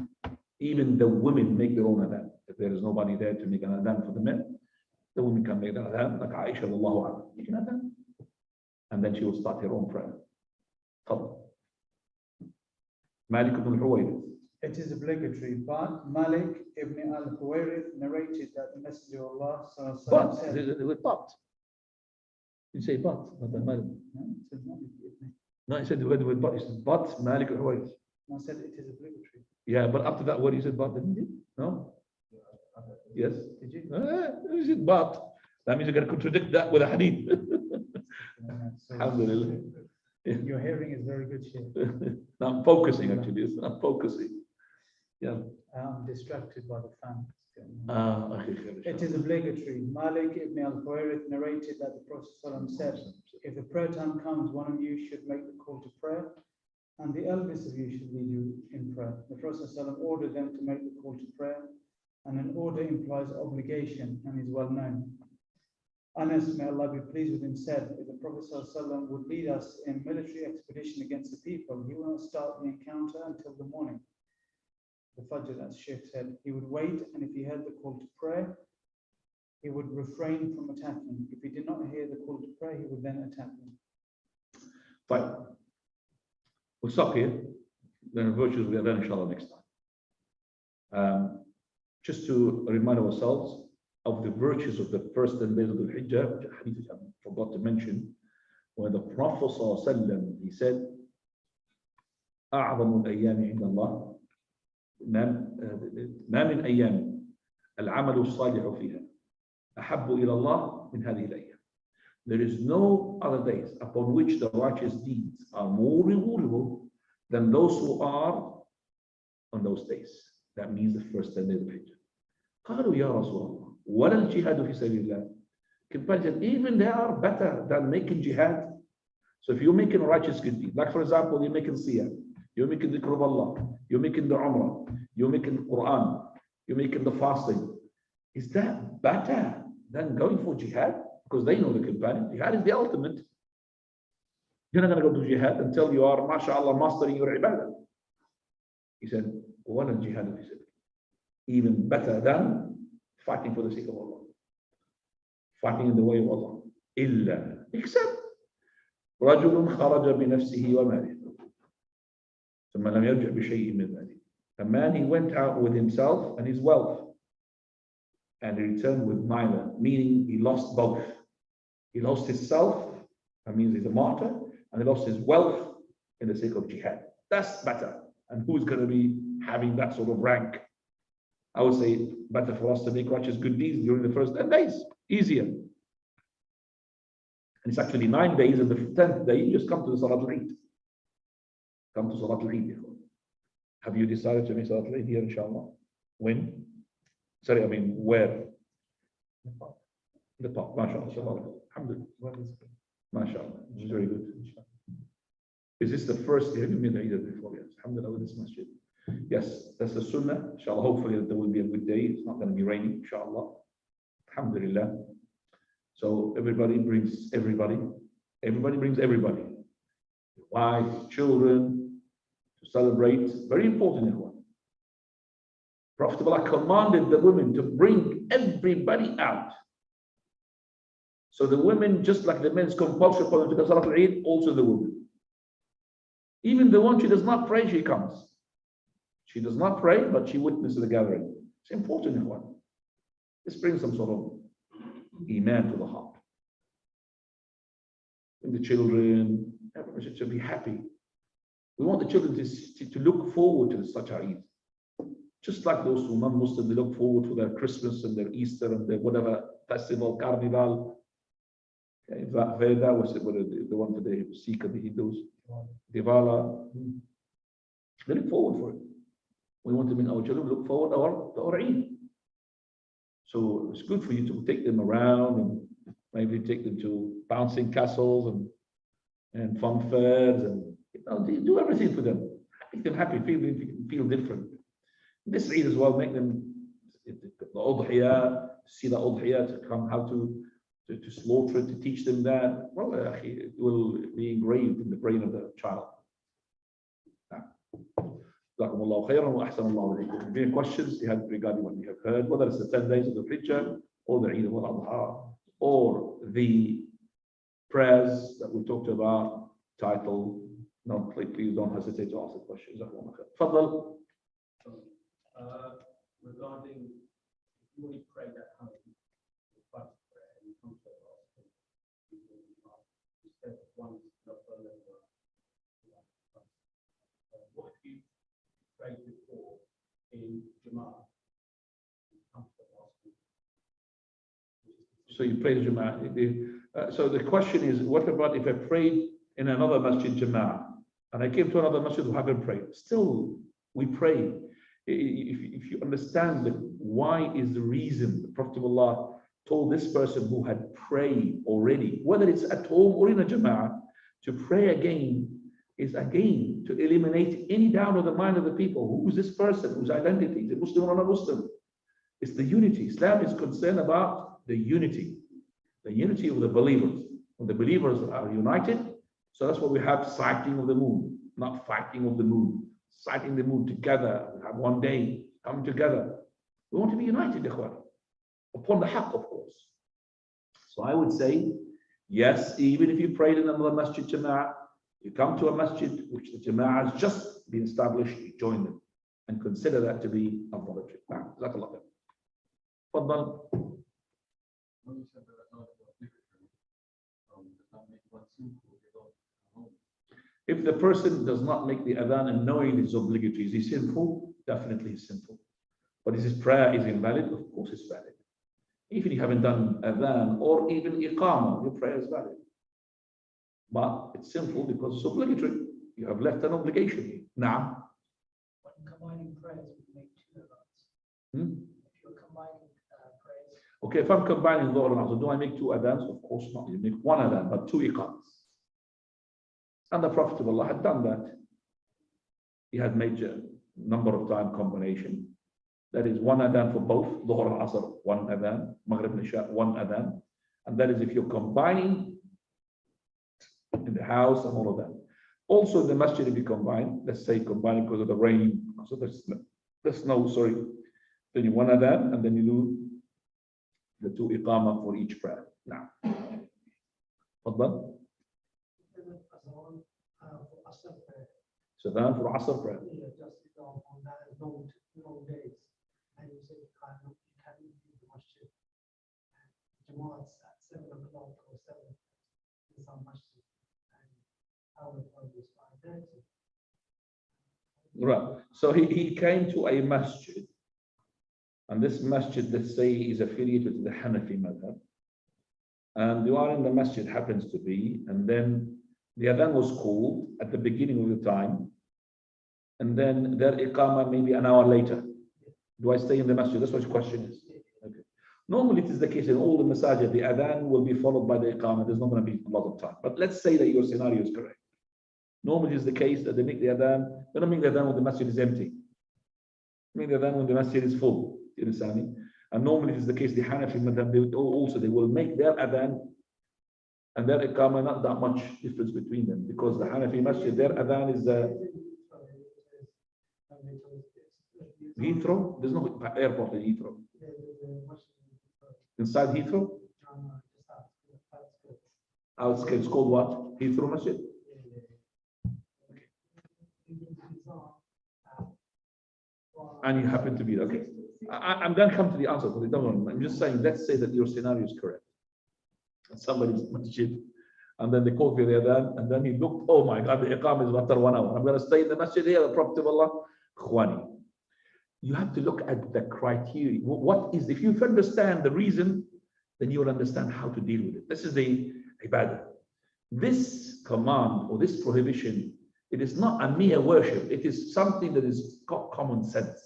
Even the women make their own adhan. If there is nobody there to make an adhan for the men, the women can make an adhan, like Aisha radiallahu anha. Make an adhan. And then she will start her own prayer. Come. Malik ibn al-Huwayrith. It is obligatory, but Malik ibn al-Huwairith narrated that the Messenger of Allah sallallahu alaihi wasallam But, said, the word but. You say but, not that Malik. no, it says Malik ibn. No, he said the word but. He said but Malik al-Huwayrith. I said it is obligatory. Yeah, but after that word he said but, didn't he? No? Yes. Did you? He said but. That means you're going to contradict that with a hadith. So Alhamdulillah. your hearing is very good, Sheikh. Now I'm focusing actually. I'm focusing. Yeah. I'm distracted by the fan. Okay. It is obligatory. Malik ibn al-Huwairith narrated that the Prophet ﷺ said, if the prayer time comes, one of you should make the call to prayer, and the eldest of you should lead you in prayer. The Prophet ﷺ ordered them to make the call to prayer, and an order implies obligation and is well known. Anas, may Allah be pleased with him, said, if the Prophet ﷺ would lead us in military expedition against the people, he will not start the encounter until the morning. The Fajr, as Sheikh said, he would wait, and if he heard the call to prayer, he would refrain from attacking. If he did not hear the call to prayer, he would then attack them. Fine. We'll stop here. Then virtues we are done inshallah next time. Just to remind ourselves of the virtues of the first 10 days of Dhul Hijjah, which a hadith I forgot to mention, when the Prophet ﷺ, he said, أعظم الأيام عند الله ما من أيام العمل الصالح فيها أحب إلى الله من هذه الأيام. There is no other days upon which the righteous deeds are more rewardable than those who are on those days. That means the first 10 days of Hijjah. قالوا يا رسول الله ولا الجهاد في سبيل الله. Companion, even they are better than making jihad. So if you're making righteous good deed, like for example, you're making siyam, you're making the dhikr of Allah, you're making the umrah, you're making the Quran, you're making the fasting, is that better than going for jihad? Because they know the companion, jihad is the ultimate. You're not going to go to jihad until you are, mashallah, mastering your ibadah. He said, وَلَا الْجِهَادُ فِي سَبِيلِ, even better than fighting for the sake of Allah, fighting in the way of Allah. إِلَّا, except رَجُلٌ خَرَجَ بِنَفْسِهِ وَمَالِهِ ثُمَّ لَمْ يَرْجِعْ بِشَيْءٍ مِنْ ذَلِكَ. A man, he went out with himself and his wealth, and he returned with neither, meaning he lost both. He lost his self, that means he's a martyr, and he lost his wealth in the sake of jihad. That's better. And who's going to be having that sort of rank? I would say better for us to make righteous good deeds during the first 10 days. Easier. And it's actually 9 days, and the 10th day, you just come to the Salatul Eid. Come to Salatul Eid. Have you decided to make Salatul Eid here, inshallah? When? Sorry, I mean, where? The park. MashaAllah. Alhamdulillah. MashaAllah. It's very good. Is this the first year you made the Eid before? Yes. Alhamdulillah, with this masjid. Yes, that's the sunnah. Inshallah, hopefully there will be a good day. It's not going to be raining, inshallah. Alhamdulillah. So everybody brings everybody. Everybody brings everybody. Wives, children, to celebrate. Very important, everyone. Prophet Allah commanded the women to bring everybody out. So the women, just like the men's compulsion for them to go to Salatul Eid, also the women. Even the one she does not pray, she comes. She does not pray, but she witnesses the gathering. It's important, everyone. This brings some sort of iman to the heart. And the children, everyone should be happy. We want the children to look forward to such Eid. Just like those who are non-Muslim, they look forward to their Christmas and their Easter and their whatever festival, carnival. Veda was the one for the Sikh and the Hindus. Diwali. They look forward for it. We want to make our children look forward to our Eid. So it's good for you to take them around and maybe take them to bouncing castles and fun fairs and do everything for them. Make them happy, feel different. This Eid as well, make them the udhiyah, see the udhiyah, to come how to slaughter it, to teach them that. Well, it will be engraved in the brain of the child. Any questions you have regarding what we have heard, whether it's the 10 days of the Hijjah or the Eid al-Adha or the prayers that we talked about, title, please don't hesitate to ask the questions. Tafadhal. Regarding if you only pray at home, the first prayer, and you come to the last instead of one not what if you prayed before in Jama'ah? So you pray the Jama'ah. So the question is, what about if I prayed in another masjid Jama'ah and I came to another masjid who haven't prayed? Still, we pray. If you understand why is the reason the Prophet of Allah told this person who had prayed already, whether it's at home or in a Jama'ah, to pray again is again to eliminate any doubt of the mind of the people. Who is this person? Whose identity? Is it Muslim or not Muslim? It's the unity. Islam is concerned about the unity of the believers. When the believers are united, so that's why we have sighting of the moon, not fighting of the moon. Sighting the moon together, we have one day, come together. We want to be united, ikhwan, upon the haqq, of course. So I would say, yes, even if you prayed in another masjid Jama'ah, you come to a masjid which the Jama'ah has just been established, you join them and consider that to be a voluntary. Jazakallah khair. Fadal. If the person does not make the adhan and knowing it's obligatory, is he sinful? Definitely he's sinful. But is his prayer is invalid? Of course it's valid. Even if you haven't done adhan or even iqamah, your prayer is valid. But it's sinful because it's obligatory. You have left an obligation. Now, when combining prayers, we make two adhans. If you're combining prayers. Okay, if I'm combining Dhuhr and Asr, do I make two adhans? Of course not. You make one adhan, but two iqams. And the Prophet of Allah had done that. He had made a number of time combination. That is one adhan for both, Dhuhr and Asr, one adhan, Maghrib and Isha, one adhan. And that is if you're combining in the house and all of that. Also in the masjid, if you combine, let's say combining because of the rain, so the snow, sorry, then you one adhan and then you do the two iqamah for each prayer. Now, Fadal. So then for Asr prayer. Just on that long days, and you say you can't leave the masjid. Jama'at at 7 o'clock or 7 in some masjid, and how would this find Right. So he came to a masjid, and this masjid, let's say, is affiliated to the Hanafi madhab, and you are in the masjid happens to be, and then the adhan was called at the beginning of the time, and then their iqamah maybe an hour later. Do I stay in the masjid? That's what the question is. Okay. Normally it is the case in all the masajid, the adhan will be followed by the iqamah. There's not going to be a lot of time. But let's say that your scenario is correct. Normally it is the case that they make the adhan, they don't make the adhan when the masjid is empty. They make the adhan when the masjid is full. You understand me? And normally it is the case, the Hanafi madhab, they will make their adhan and their iqamah not that much difference between them, because the Hanafi masjid, their adhan is Heathrow. There's no airport in Heathrow. Inside Heathrow? Outskirts, called what? Heathrow Masjid? Okay. And you happen to be there. Okay. I'm going to come to the answer, but I'm just saying, let's say that your scenario is correct. Somebody's masjid, and then they called for the adhan, and then he looked, oh my God, the iqam is after 1 hour. I'm going to stay in the masjid here, the Prophet of Allah. Khwani, you have to look at the criteria. What is, if you understand the reason, then you will understand how to deal with it. This is the ibadah. This command or this prohibition, it is not a mere worship. It is something that is got common sense.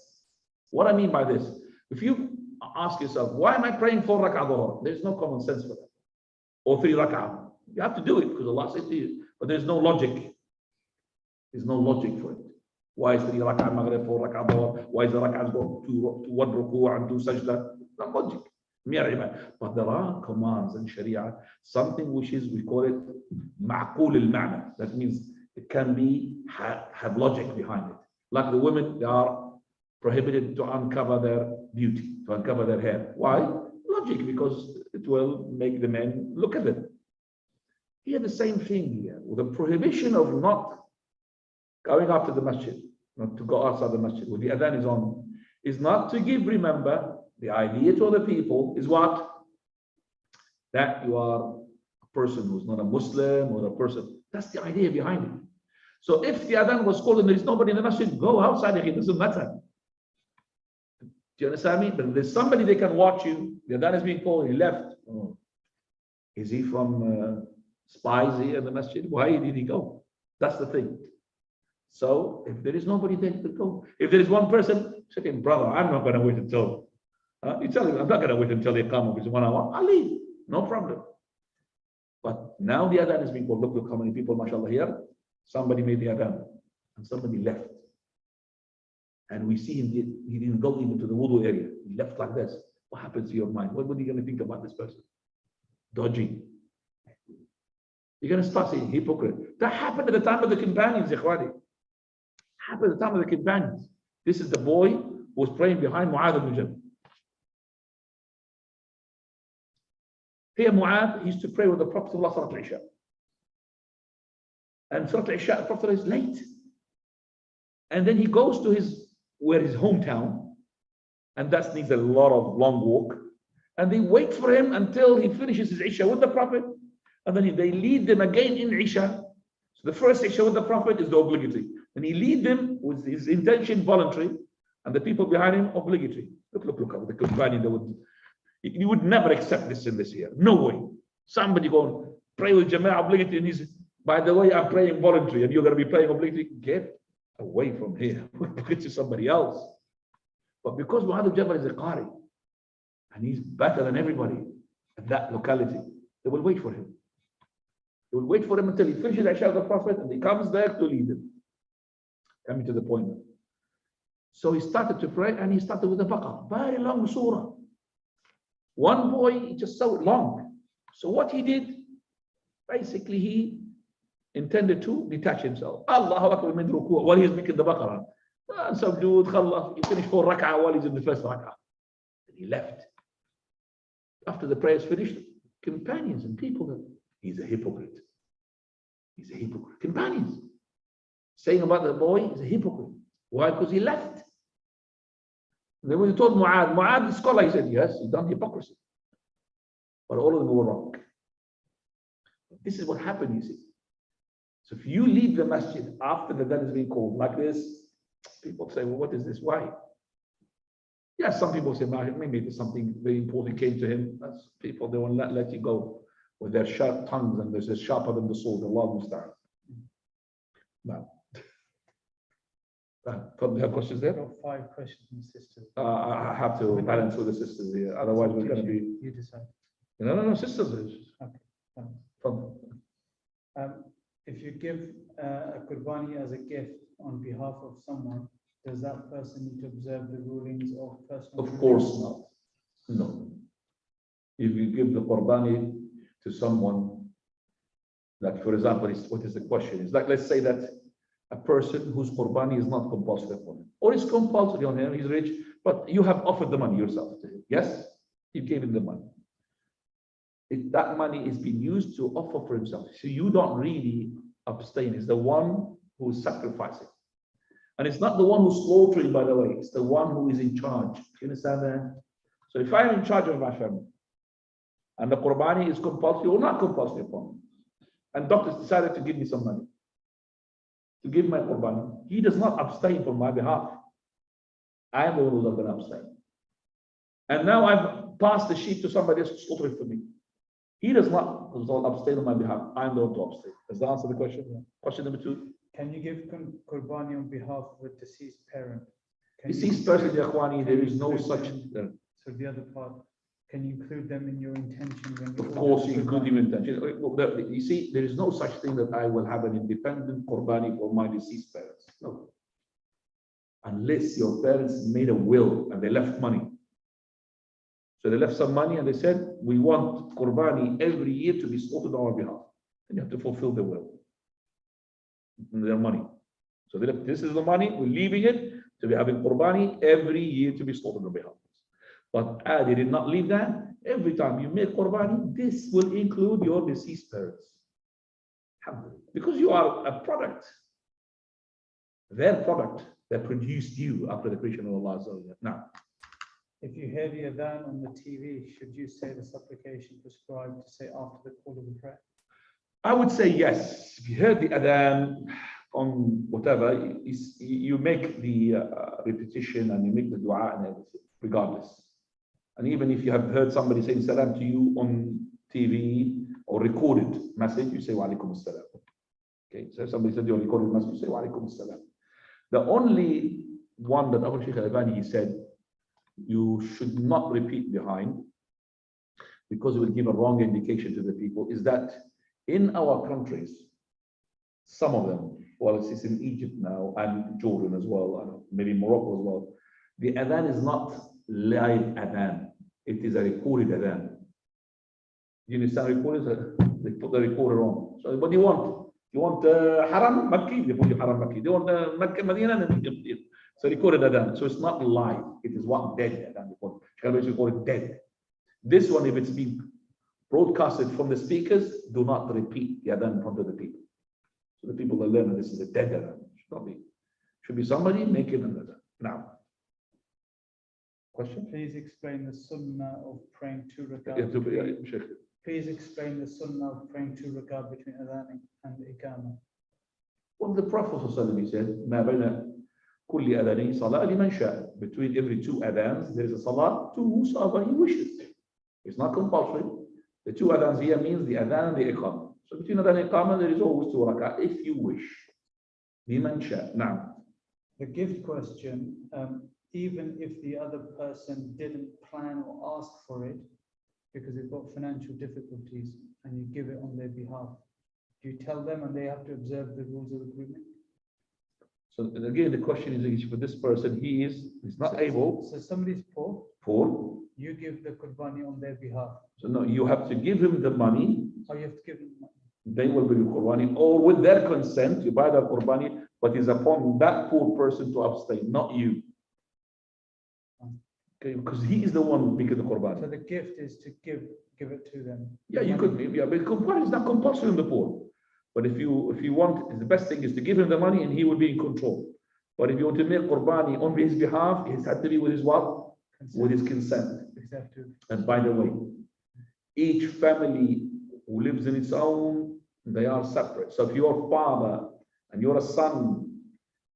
What I mean by this, if you ask yourself, why am I praying 4 rak'ah dhuhr? There's no common sense for that. Or 3 rak'ah. You have to do it because Allah said to you, but there's no logic. There's no logic for it. Why is 3 rak'ah maghrib, 4 rak'ah dhuhr? Why is the rak'ahs go to 1 ruku' and 2 sajda? Not logic. But there are commands in Sharia, something which is, we call it ma'qul al-ma'na. That means it can be, have logic behind it. Like the women, they are prohibited to uncover their beauty, to uncover their hair. Why? Logic, because it will make the men look at it. Here, the same thing here, with the prohibition of not going after the masjid. not to go outside the masjid, when the adhan is on, is not to give, remember, the idea to other people is what? That you are a person who's not a Muslim or a person. That's the idea behind it. So if the adhan was called and there is nobody in the masjid, go outside, it doesn't matter. Do you understand me? But there's somebody they can watch you. The adhan is being called, he left. Oh. Is he from spies here in the masjid? Why did he go? That's the thing. So if there is nobody there, you go. If there is one person, say, brother, I'm not going to wait until, you tell him, I'm not going to wait until they come up with 1 hour. I'll leave, no problem. But now the adhan is being called. Look how many people, mashallah, here. Somebody made the adhan and somebody left. And we see him, he didn't go even to the wudu area. He left like this. What happens to your mind? What are you going to think about this person? Dodgy. You're going to start saying hypocrite. That happened at the time of the companions, ikhwani. Happened at the time of the companions. This is the boy who was praying behind Mu'adh ibn Jabal. Here Mu'adh used to pray with the Prophet of Allah Salat al-Isha. And Salat al-Isha, the Prophet is late. And then he goes to his hometown, and that needs a lot of long walk. And they wait for him until he finishes his Isha with the Prophet, and then they lead them again in Isha. So the first Isha with the Prophet is the obligatory. And he lead them with his intention voluntary, and the people behind him obligatory. Look, the companion, you would never accept this in this year. No way. Somebody go and pray with Jama'ah obligatory, and he's, by the way, I'm praying voluntary, and you're going to be praying obligatory. Get away from here. Get to somebody else. But because Mu'adh ibn Jabal is a Qari, and he's better than everybody at that locality, they will wait for him. They will wait for him until he finishes Isha of the Prophet, and he comes there to lead them. Coming to the point. So he started to pray, and he started with the Baqarah, very long surah. One boy, he just saw it long. So what he did, basically he intended to detach himself. Allahu Akbar min ruku' while he's making the Baqarah. Subdued, khallah, he finished 4 rak'ah while he's in the first rak'ah. He left. After the prayer is finished, companions and people, he's a hypocrite. He's a hypocrite. Companions saying about the boy, he's a hypocrite. Why? Because he left. And then when he told Mu'adh, the scholar, he said, yes, he's done hypocrisy. But all of them were wrong. This is what happened, you see. So if you leave the masjid after the adhan is being called like this, people say, well, what is this? Why? Yes, some people say, maybe there's something very important came to him. That's people, they won't let you go with their sharp tongues, and they're sharper than the sword. Allah musta'an. No. Probably have questions there? 5 questions, sisters. I have to balance with the sisters here. Otherwise, we're going to be. You decide. No, sisters. Okay. If you give a qurbani as a gift on behalf of someone, does that person need to observe the rulings of personal? Of course not. No. If you give the qurbani to someone, like for example, what is the question? It's like, let's say that a person whose qurbani is not compulsory upon him, or is compulsory on him, he's rich, but you have offered the money yourself to him. Yes, you gave him the money. That money is being used to offer for himself. So you don't really abstain. It's the one who is sacrificing. And it's not the one who's slaughtering, by the way. It's the one who is in charge. You understand that? So if I'm in charge of my family, and the qurbani is compulsory or not compulsory upon me, and doctors decided to give me some money, to give my qurbani, he does not abstain for my behalf. I am the one who's not going to abstain. And now I've passed the sheep to somebody else to slaughter it for me. He does not abstain on my behalf. I am the one to abstain. Does that answer the question? Yeah. Question number 2. Can you give qurbani on behalf of a deceased parent? Deceased person, Yakhwani, there is no such. So the other part, can you include them in your intention? When of course, you include your intention. You see, there is no such thing that I will have an independent qurbani for my deceased parents. No. Unless your parents made a will and they left money. So they left some money and they said, we want qurbani every year to be slaughtered on our behalf. And you have to fulfill the will. Their money. So they left, this is the money, we're leaving it to be having qurbani every year to be slaughtered on behalf. But they did not leave that. Every time you make qurbani, this will include your deceased parents. Because you are a product. Their product. that produced you after the creation of Allah. Now, If you hear the adhan on the TV, should you say the supplication prescribed to say after the call of the prayer? I would say yes. If you heard the adhan on whatever, you make the repetition and you make the dua and everything, regardless. And even if you have heard somebody saying salam to you on TV or recorded message, you say wa alaikum assalam. Okay, so if somebody said you recorded message, you say wa alaikum assalam. The only one that Abu Shaykh Al-Albani, he said, you should not repeat behind because it will give a wrong indication to the people, is that in our countries, some of them, well, it's in Egypt now and Jordan as well, and maybe Morocco as well, the adhan is not live adhan, it is a recorded adhan. You understand recorded? They put the recorder on. So what do you want? You want Haram Makki? They put you Haram Makki. They want Makkah Medina? It's a recorded adhan. So it's not live. It is one dead adhan. They call it dead. This one, if it's being broadcasted from the speakers, do not repeat the adhan in front of the people. So the people will learn that this is a dead adhan. Should be somebody making an adhan. Now, question? Please explain the sunnah of praying 2 rakat. Please explain the sunnah of praying 2 rakat between adhan and iqamah. Well, the Prophet ﷺ said, "Ma bayna kulli adhanayn salat liman sha'a." Between every 2 adhans, there is a salat to whosoever he wishes. It's not compulsory. The 2 adhans here means the adhan and the iqamah. So between adhan and iqamah, there is always 2 rakat if you wish. Liman sha'a. Now, The gift question, even if the other person didn't plan or ask for it because they've got financial difficulties and you give it on their behalf, do you tell them and they have to observe the rules of agreement? so again, the question is for this person, he's not able. So somebody's poor, you give the qurbani on their behalf. So no, you have to give him the money. Or you have to give them money. They will be qurbani, or with their consent, you buy the qurbani, but it's upon that poor person to abstain, not you. Okay, because he is the one making the qurbani. So the gift is to give it to them. Yeah, you could, yeah, but qurbani is not compulsory on the poor. But if you want, the best thing is to give him the money and he will be in control. But if you want to make qurbani on his behalf, it has to be with his what? Consent. With his consent. Exactly. And by the way, each family who lives in its own, they are separate. So if you're a father and you're a son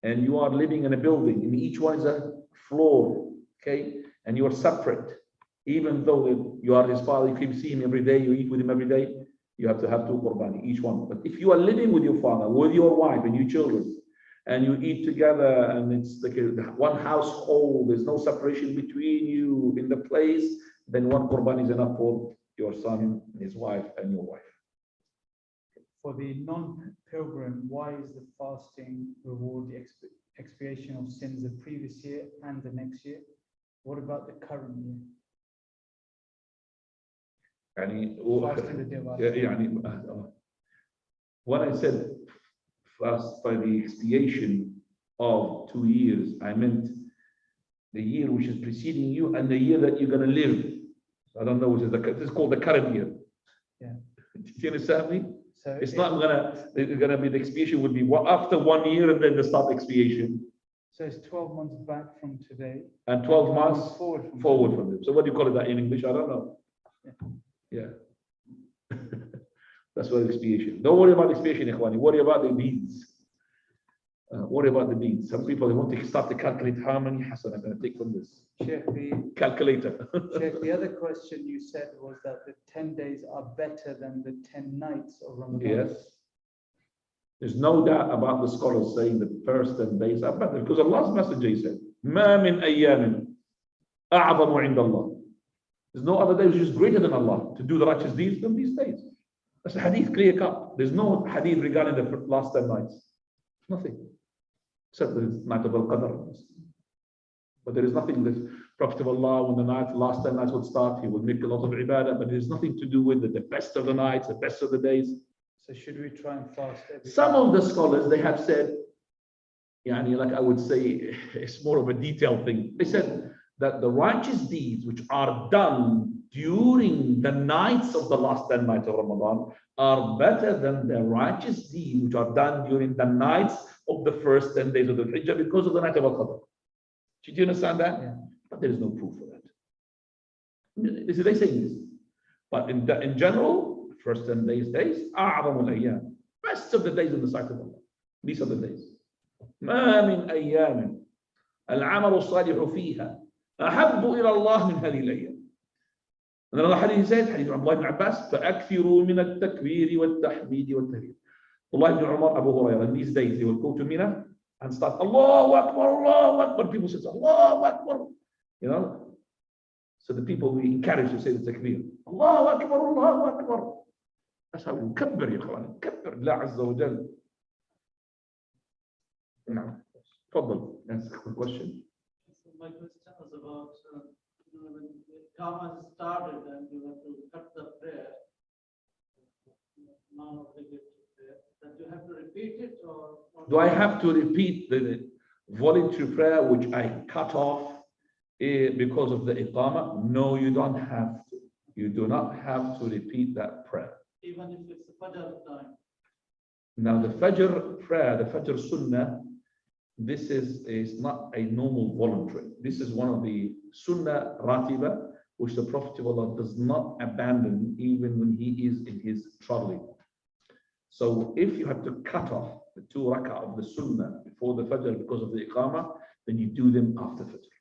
and you are living in a building and each one is a floor, okay, and you're separate, even though you are his father, you can see him every day, you eat with him every day, you have to have 2 qurbani, each one. But if you are living with your father, with your wife and your children, and you eat together and it's like one household, there's no separation between you in the place, then 1 qurbani is enough for your son, his wife, and your wife. For the non-pilgrim, why is the fasting reward the expiation of sins the previous year and the next year? What about the current year? يعني Fasting the day of يعني when I said fast by the expiation of 2 years, I meant the year which is preceding you and the year that you're going to live. I don't know which is this is called the current year. Yeah. Do you understand me? So It's not gonna be the expiation would be after 1 year and then the start expiation. So it's 12 months back from today. And 12 months forward from them. So what do you call it that in English? I don't know. Yeah. That's what expiation. Don't worry about expiation, Ikhwani. Worry about the deeds. Worry about the deeds. Some people, they want to start to calculate how many hasan I'm going to take from this. Sheikh, Calculator. Sheikh, the other question you said was that the 10 days are better than the 10 nights of Ramadan. Yes. There's no doubt about the scholars saying the first 10 days are better because Allah's Messenger said, "Ma min ayyamin a'zamu 'inda Allah." There's no other day which is greater than Allah to do the righteous deeds than these days. That's a hadith clear cut. There's no hadith regarding the last 10 nights. Nothing. Except the night of Al-Qadr. But there is nothing that Prophet of Allah, when the last 10 nights would start, he would make a lot of ibadah, but there's nothing to do with the best of the nights, the best of the days. So should we try and fast every Some of the scholars, they have said, yani, like I would say, it's more of a detailed thing. They said that the righteous deeds which are done during the nights of the last 10 nights of Ramadan are better than the righteous deeds which are done during the nights of the first 10 days of the Hijjah because of the night of Al-Qadr. Did you understand that? Yeah. But there is no proof for that. This is they saying this. But in general, first 10 days, أعظم الأيام, best of the days in the sight of Allah. These are the days. ما من أيام العمل الصالح فيها أحب إلى الله من هذه الأيام. And another hadith said, hadith of Abdullah ibn Abbas, فأكثروا من التكبير والتحميد والتهليل. Abdullah ibn Umar, Abu Hurairah, in these days they will go to Mina and start Allahu Akbar, Allahu Akbar. People say Allahu Akbar. You know? So the people we encourage to say the takbir. Allahu Akbar, Allahu Akbar. That's how we kabir, ya khawan. Kabir Allah Azza wa Jal. No. Fadal, answer the question. So my question was about when Iqamah is started and you have to cut the prayer, non-obligatory prayer, that you have to repeat it or Do I have to repeat the voluntary prayer which I cut off because of the Iqamah? No, you don't have to. You do not have to repeat that prayer. even if it's a Fajr time? Now the Fajr prayer, the Fajr Sunnah, this is not a normal voluntary. This is one of the Sunnah Ratiba, which the Prophet of Allah does not abandon even when he is in his traveling. So if you have to cut off the 2 rak'ah of the Sunnah before the Fajr because of the Iqamah, then you do them after Fajr,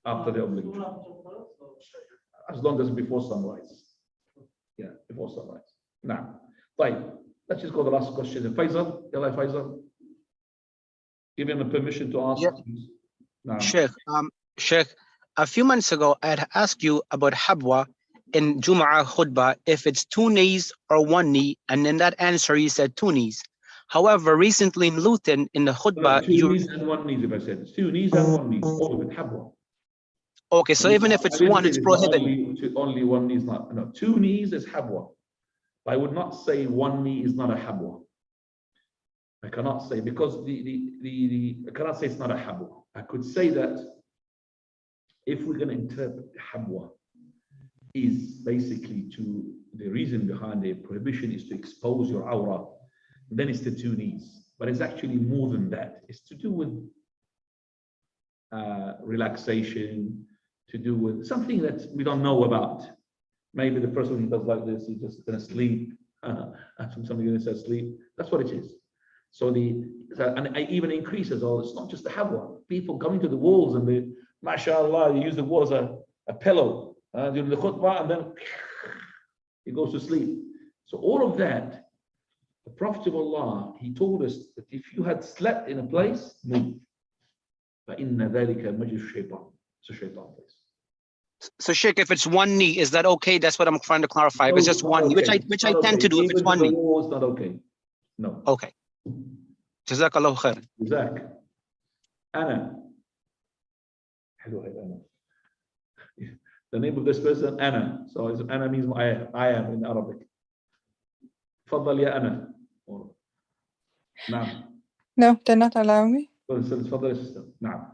after the obligatory. Soon after first, or- As long as before sunrise. Yeah, before sunrise. Now, right. Let's just go to the last question. Faisal, Yalla Faisal. Give him a permission to ask. Yeah. Now, Sheikh, a few months ago, I had asked you about Habwa in Jum'ah khutbah, if it's 2 knees or 1 knee, and in that answer you said 2 knees. However, recently in Luton, in the khutbah, 2 knees and 1 knee, if I said. It's 2 knees and 1 knee, all of it, habwa. okay, so even if it's I didn't 1, say it's it's not prohibited. only 1 knee is not, no, 2 knees is habwa. I would not say 1 knee is not a habwa. I cannot say, because I cannot say it's not a habwa. I could say that if we're going to interpret habwa is basically to, the reason behind the prohibition is to expose your awrah, then it's the 2 knees. But it's actually more than that. It's to do with relaxation, to do with something that we don't know about. Maybe the person who does like this, he's just going to sleep. Somebody going to say sleep. That's what it is. So and I even increases all. It's not just the habwa. People coming to the walls and they, mashallah, they use the wall as a pillow during the khutbah, and then he goes to sleep. So all of that, the Prophet of Allah, he told us that if you had slept in a place, move. فَإِنَّ ذَلِكَ مَجْلِسُ الشَّيْطَانِ. It's a shaitan place. So Sheikh, if it's 1 knee, is that okay? That's what I'm trying to clarify. If it's just 1 knee, which I tend to do if it's 1 knee. It's not okay. No. Okay. Jazakallahu khair. Jazak. Anna. Hello, Anna. The name of this person, Anna. So Anna means I am in Arabic. تفضل يا أنا. نعم. No, they're not allowing me. تفضل يا sister. نعم.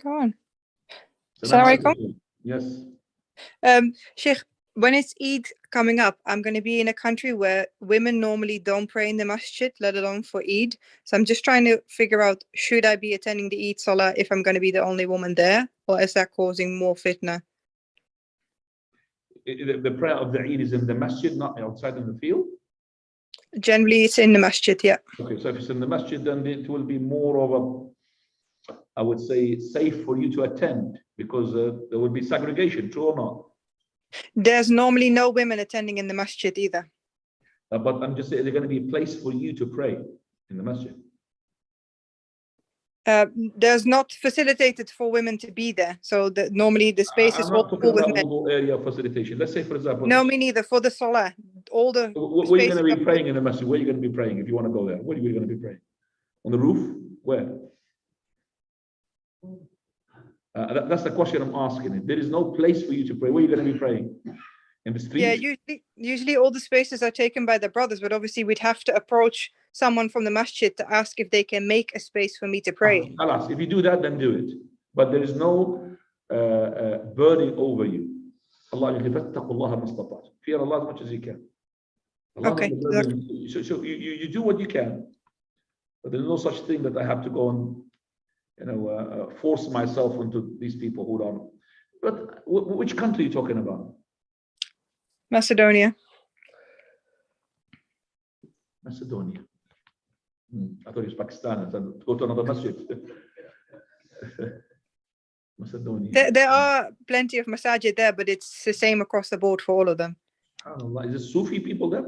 Go on. Assalamu alaikum. Yes. Sheikh, when it's Eid coming up, I'm going to be in a country where women normally don't pray in the masjid, let alone for Eid. So I'm just trying to figure out, should I be attending the Eid Salah if I'm going to be the only woman there, or is that causing more fitna? The prayer of the Eid is in the masjid, not outside in the field? Generally, it's in the masjid, yeah. Okay, so if it's in the masjid, then it will be more of a, I would say, safe for you to attend, because there will be segregation, true or not? There's normally no women attending in the masjid either. But I'm just saying, there's going to be a place for you to pray in the masjid. There's not facilitated for women to be there. So normally the space is all full with men. Area of facilitation. Let's say, for example. No, me neither. For the Salah, all the where are you going to be praying in the masjid? Where are you going to be praying if you want to go there? Where are you going to be praying? On the roof? Where? That's the question I'm asking. If there is no place for you to pray, where are you going to be praying? In the street? Yeah, usually all the spaces are taken by the brothers, but obviously we'd have to approach someone from the masjid to ask if they can make a space for me to pray. Alas, if you do that, then do it. But there is no burden over you. Allah فَاتَّقُوا اللَّهَ مَا اسْتَطَعْتُمْ. Fear Allah as much as you can. Allah Okay. so you do what you can, but there's no such thing that I have to go and force myself into these people who don't. But which country are you talking about? Macedonia. Macedonia. I thought it was Pakistan. I said, go to another masjid. Macedonia. There are plenty of masajid there, but it's the same across the board for all of them. Is it Sufi people there?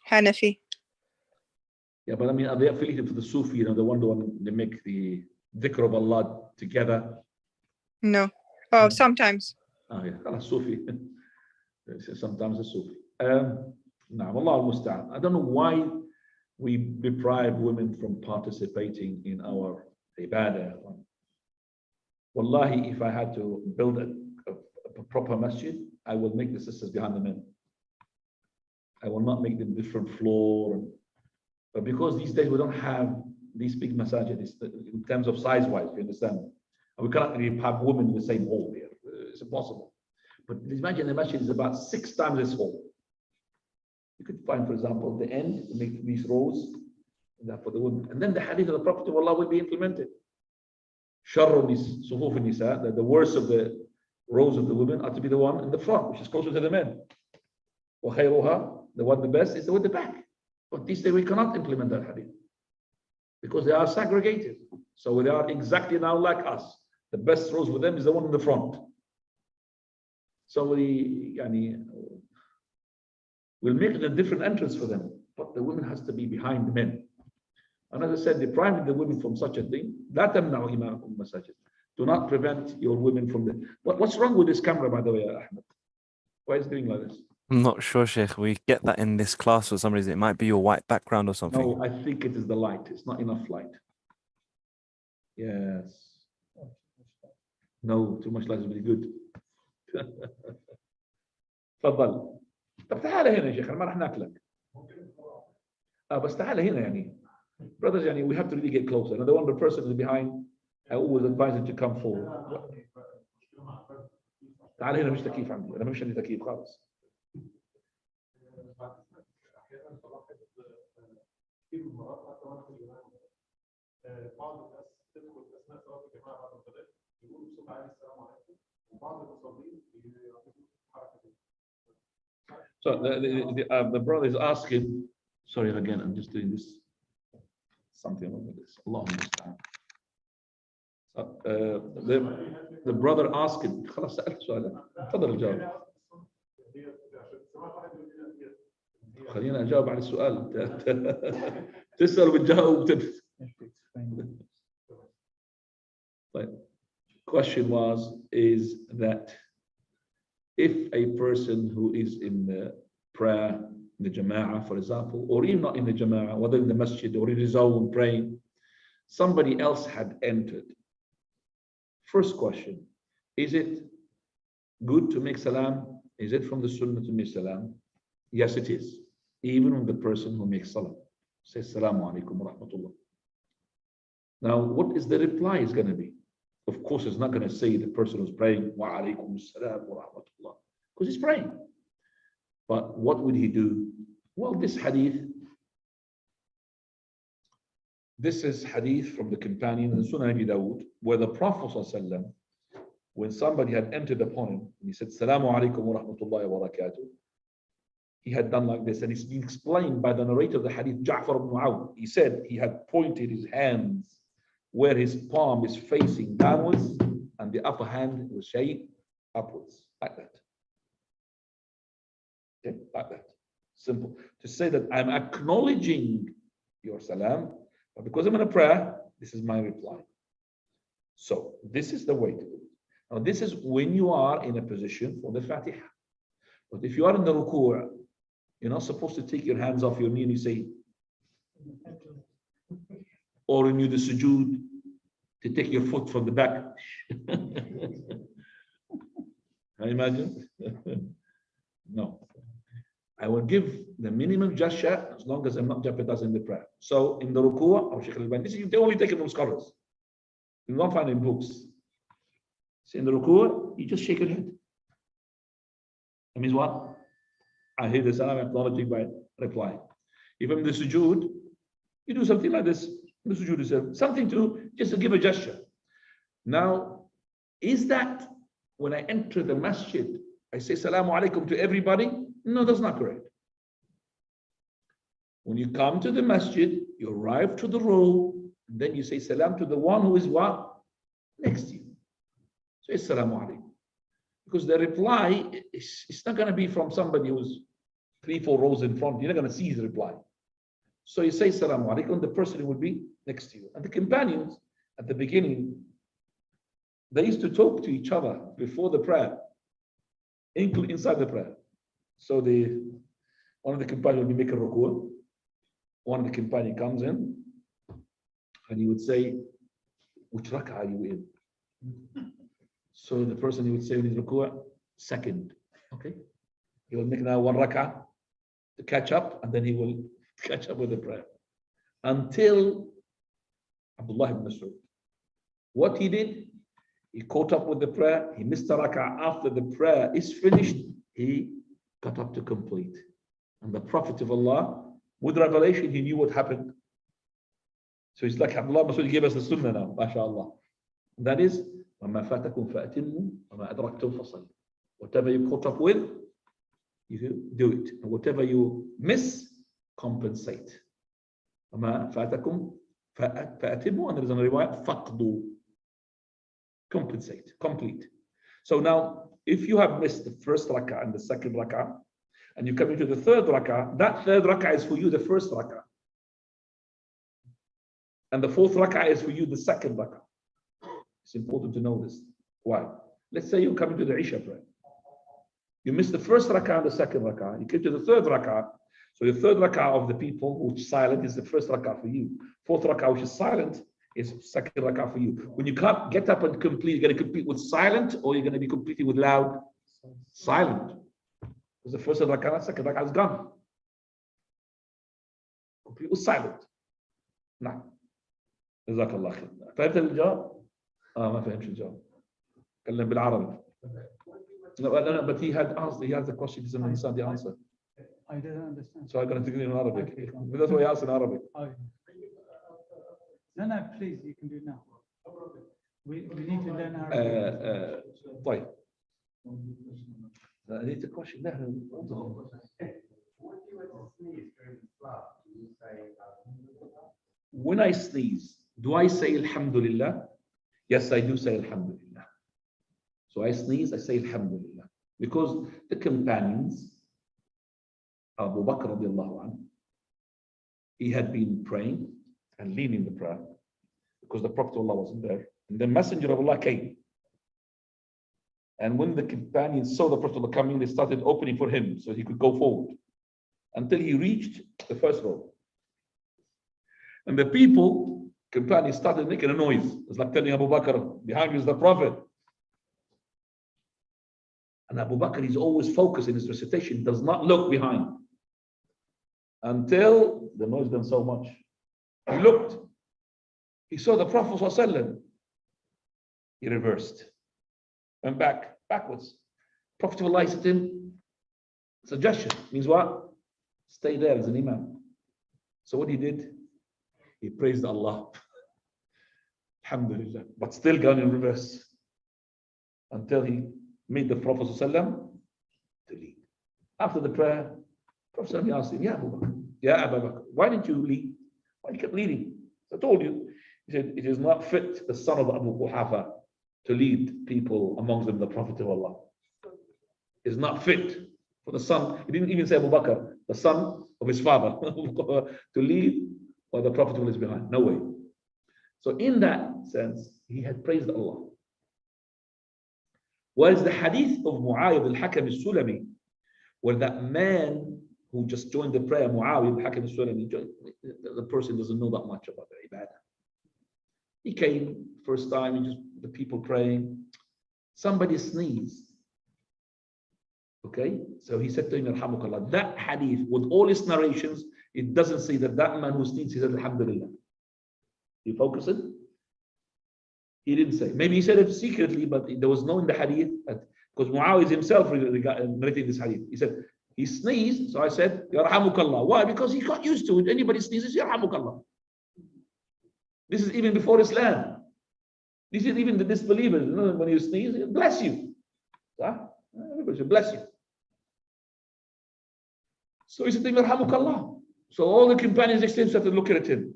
Hanafi. Yeah, but I mean, are they affiliated to the Sufi? The one they make the dhikr of Allah together? No. Oh, sometimes. Oh yeah, Sufi. Sometimes a Sufi. Allah al-Musta'an. I don't know why we deprive women from participating in our ibadah. Wallahi, if I had to build a proper masjid, I will make the sisters behind the men. I will not make them different floor. But because these days we don't have these big masajid in terms of size-wise, you understand? And we cannot really have women in the same hall here. It's impossible. But imagine the masjid is about 6 times this hall. You could find, for example, at the end, make these rows for the women. And then the hadith of the Prophet of Allah will be implemented. That the worst of the rows of the women are to be the one in the front, which is closer to the men. The one the best is the one at the back. But these days we cannot implement that hadith because they are segregated. So they are exactly now like us. The best rows with them is the one in the front. So we'll make it a different entrance for them, but the women has to be behind the men. And as I said, depriving the women from such a thing, do not prevent your women from the. What's wrong with this camera, by the way, Ahmed? Why is it doing like this? I'm not sure, Sheikh. We get that in this class for some reason. It might be your white background or something. No, I think it is the light. It's not enough light. Yes. No, too much light is really good. تفضل. طب تعال هنا يا شيخ، ما راح ناكلك. بس تعال هنا يعني. Brothers, we have to really get closer. And the one person is behind, I always advise them to come forward. تعال هنا مش تكييف عندي، أنا مش عندي تكييف خالص. بعض الناس تدخل اثناء صلاه الجماعه بعد الصلاه يقولوا بصوت عالي السلام عليكم وبعض المصلين يعملوا حركه كده. So the brother is asking, sorry again, I'm just doing this, something over this. Allahumma musta'an. The brother asking, خلاص سألت سؤالا، تفضل الجواب. خلينا أجاوب على السؤال. تسأل وتجاوب. Question is that if a person who is in the prayer, in the jama'ah, for example, or even not in the jama'ah, whether in the masjid or in his own praying, somebody else had entered. First question, is it good to make salam? Is it from the sunnah to make salam? Yes, it is. Even when the person who makes salam says, Assalamu alaikum wa rahmatullah. Now, what is the reply is going to be? Of course, it's not going to say the person who's praying, wa alaikum assalam wa rahmatullah, because he's praying. But what would he do? Well, this is hadith from the companion in Sunan Abi Dawud, where the Prophet ﷺ, when somebody had entered upon him, and he said, Assalamu alaikum wa rahmatullahi wa barakatuh, he had done like this, and it's been explained by the narrator of the hadith, Ja'far ibn Mu'awd. He said he had pointed his hands where his palm is facing downwards, and the upper hand was shaped upwards, like that. Okay, like that. Simple. To say that I'm acknowledging your salam, but because I'm in a prayer, this is my reply. So this is the way to do it. Now this is when you are in a position for the Fatiha. But if you are in the ruku', you're not supposed to take your hands off your knee and you say, or when you do sujood, to take your foot from the back. Can you imagine? No. I will give the minimum gesture as long as I'm not jeopardizing the prayer. So in the ruku', or Sheikh al-Albani, this is only taken from scholars. You don't find in books. So in the ruku', you just shake your head. That means what? I hear the salam, acknowledging by replying. If I'm in the sujood, you do something like this. The sujood is something to just to give a gesture. Now, is that when I enter the masjid, I say salamu alaikum to everybody? No, that's not correct. When you come to the masjid, you arrive to the row, and then you say salam to the one who is what? Next to you. So it's salamu alaikum. Because the reply is not going to be from somebody who's 3-4 rows in front. You're not going to see his reply. So you say salamu alaikum, the person who would be next to you. And the companions at the beginning, they used to talk to each other before the prayer, inside the prayer. So one of the companions would be making ruku'. One of the companions comes in and he would say, which rak'ah are you in? So the person he would say in his ruku', second. Okay. He will make now 1 rak'ah to catch up, and then he will catch up with the prayer. Until Abdullah ibn Mas'ud. What he did, he caught up with the prayer, he missed the rak'ah. After the prayer is finished, he got up to complete. And the Prophet of Allah, with revelation, he knew what happened. So it's like Abdullah ibn Mas'ud gave us the sunnah now, mashallah. That is, وَمَا فَاتَكُمْ فَأَتِمُّوا وَمَا أَدْرَكْتُمْ فَصَلُّوا. Whatever you caught up with, you do it. And whatever you miss, compensate. وَمَا فَاتَكُمْ فَأَتِمُّوا, and there is another riwayat, فَقْضُوا. Compensate, complete. So now, if you have missed the first rak'ah and the second rak'ah, and you come into the third rak'ah, that third rak'ah is for you the first rak'ah. And the fourth rak'ah is for you the second rak'ah. It's important to know this. Why? Let's say you come into the Isha prayer. You missed the first rak'ah and the second rak'ah. You came to the third rak'ah. So the third rak'ah of the people, which is silent, is the first rak'ah for you. Fourth rak'ah, which is silent, is second rak'ah for you. When you can't get up and complete, you're going to complete with silent, or you're going to be completing with loud? Silent. Because the first rak'ah, second rak'ah is gone. Complete with silent. نعم. جزاك الله خير. فهمت الجواب؟ ما فهمش الجواب. كلم بالعربي. No, but he had asked, he has a question, he doesn't understand the answer. I didn't understand. So I'm going to take it in Arabic. But that's why he asked in Arabic. Oh. No, please, you can do it now. We need to learn Arabic. طيب. I need a question. When I sneeze, do I say Alhamdulillah? Yes, I do say Alhamdulillah. So I sneeze, I say Alhamdulillah. Because the companions, Abu Bakr radiallahu anhu, he had been praying and leading the prayer because the Prophet of Allah wasn't there. And the Messenger of Allah came. And when the companions saw the Prophet of Allah coming, they started opening for him so he could go forward until he reached the first row. And the people, companions, started making a noise. It's like telling Abu Bakr, behind you is the Prophet. And Abu Bakr is always focused in his recitation, does not look behind. Until the noise done so much. He looked. He saw the Prophet ﷺ. He reversed. Went backwards. Prophet of Allah said to him, suggestion. Means what? Stay there as an imam. So what he did? He praised Allah. Alhamdulillah. But still gone in reverse. Until he made the Prophet ﷺ to lead. After the prayer, Prophet ﷺ asked him, Ya Abu Bakr, Ya Abu Bakr, why didn't you lead? Why did you keep leading? I told you. He said, it is not fit the son of Abu Quhafa to lead people, amongst them the Prophet of Allah. It's not fit for the son. He didn't even say Abu Bakr, the son of his father, to lead while the Prophet is behind. No way. So in that sense, he had praised Allah. Whereas the hadith of Muawiyah al-Hakam al-Sulami, where that man who just joined the prayer, Muawiyah al-Hakam al-Sulami, the person doesn't know that much about the ibadah. He came first time, he just the people praying. Somebody sneezed. Okay, so he said to him, Alhamdulillah. That hadith, with all its narrations, it doesn't say that that man who sneezed, he said Alhamdulillah. You focus it? He didn't say. Maybe he said it secretly, but there was no in the hadith that Because Muawiyah himself narrated this hadith. He said, he sneezed, so I said, Yarhamukallah. Why? Because he got used to it. Anybody sneezes, Yarhamukallah. This is even before Islam. This is even the disbelievers. You know, when you sneeze, bless you. Everybody should bless you. So he said, Yarhamukallah. So all the companions next to him started looking at him.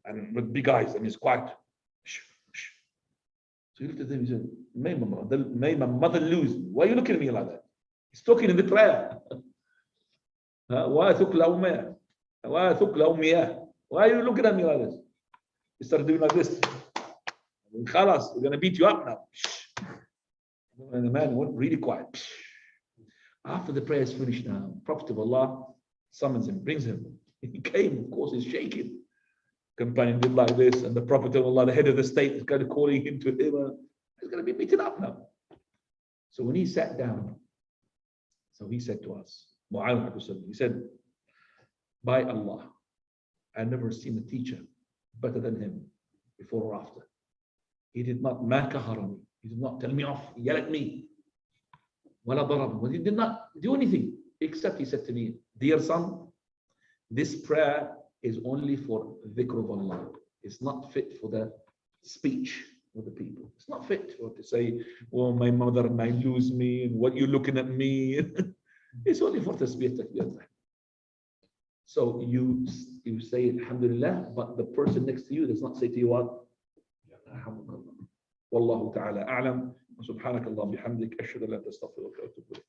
And with big eyes, and he's quiet. Shh, shh. So he looked at them, he said, may my mother lose me. Why are you looking at me like that? He's talking in the prayer. Why are you looking at me like this? He started doing like this. Khalas, we're going to beat you up now. And the man went really quiet. After the prayer is finished now, Prophet of Allah summons him, brings him. He came, of course, he's shaking. Companion did like this, and the Prophet of Allah, the head of the state, is kind of calling him to him. He's going to be beaten up now. So when he sat down, so he said to us, he said, by Allah, I've never seen a teacher better than him before or after. He did not makaharani. He did not tell me off, yell at me. Wala darab. He did not do anything except he said to me, dear son, this prayer is only for dhikr of Allah. It's not fit for the speech of the people. It's not fit for to say, oh, my mother might lose me, and what you looking at me. It's only for tasbih takbir. So you say alhamdulillah, but the person next to you does not say to you what? Alhamdulillah. Wallahu ta'ala a'lam. Subhanakallah bihamdik. Ashhadu an la ilaha illa anta astaghfiruka wa atubu ilayk.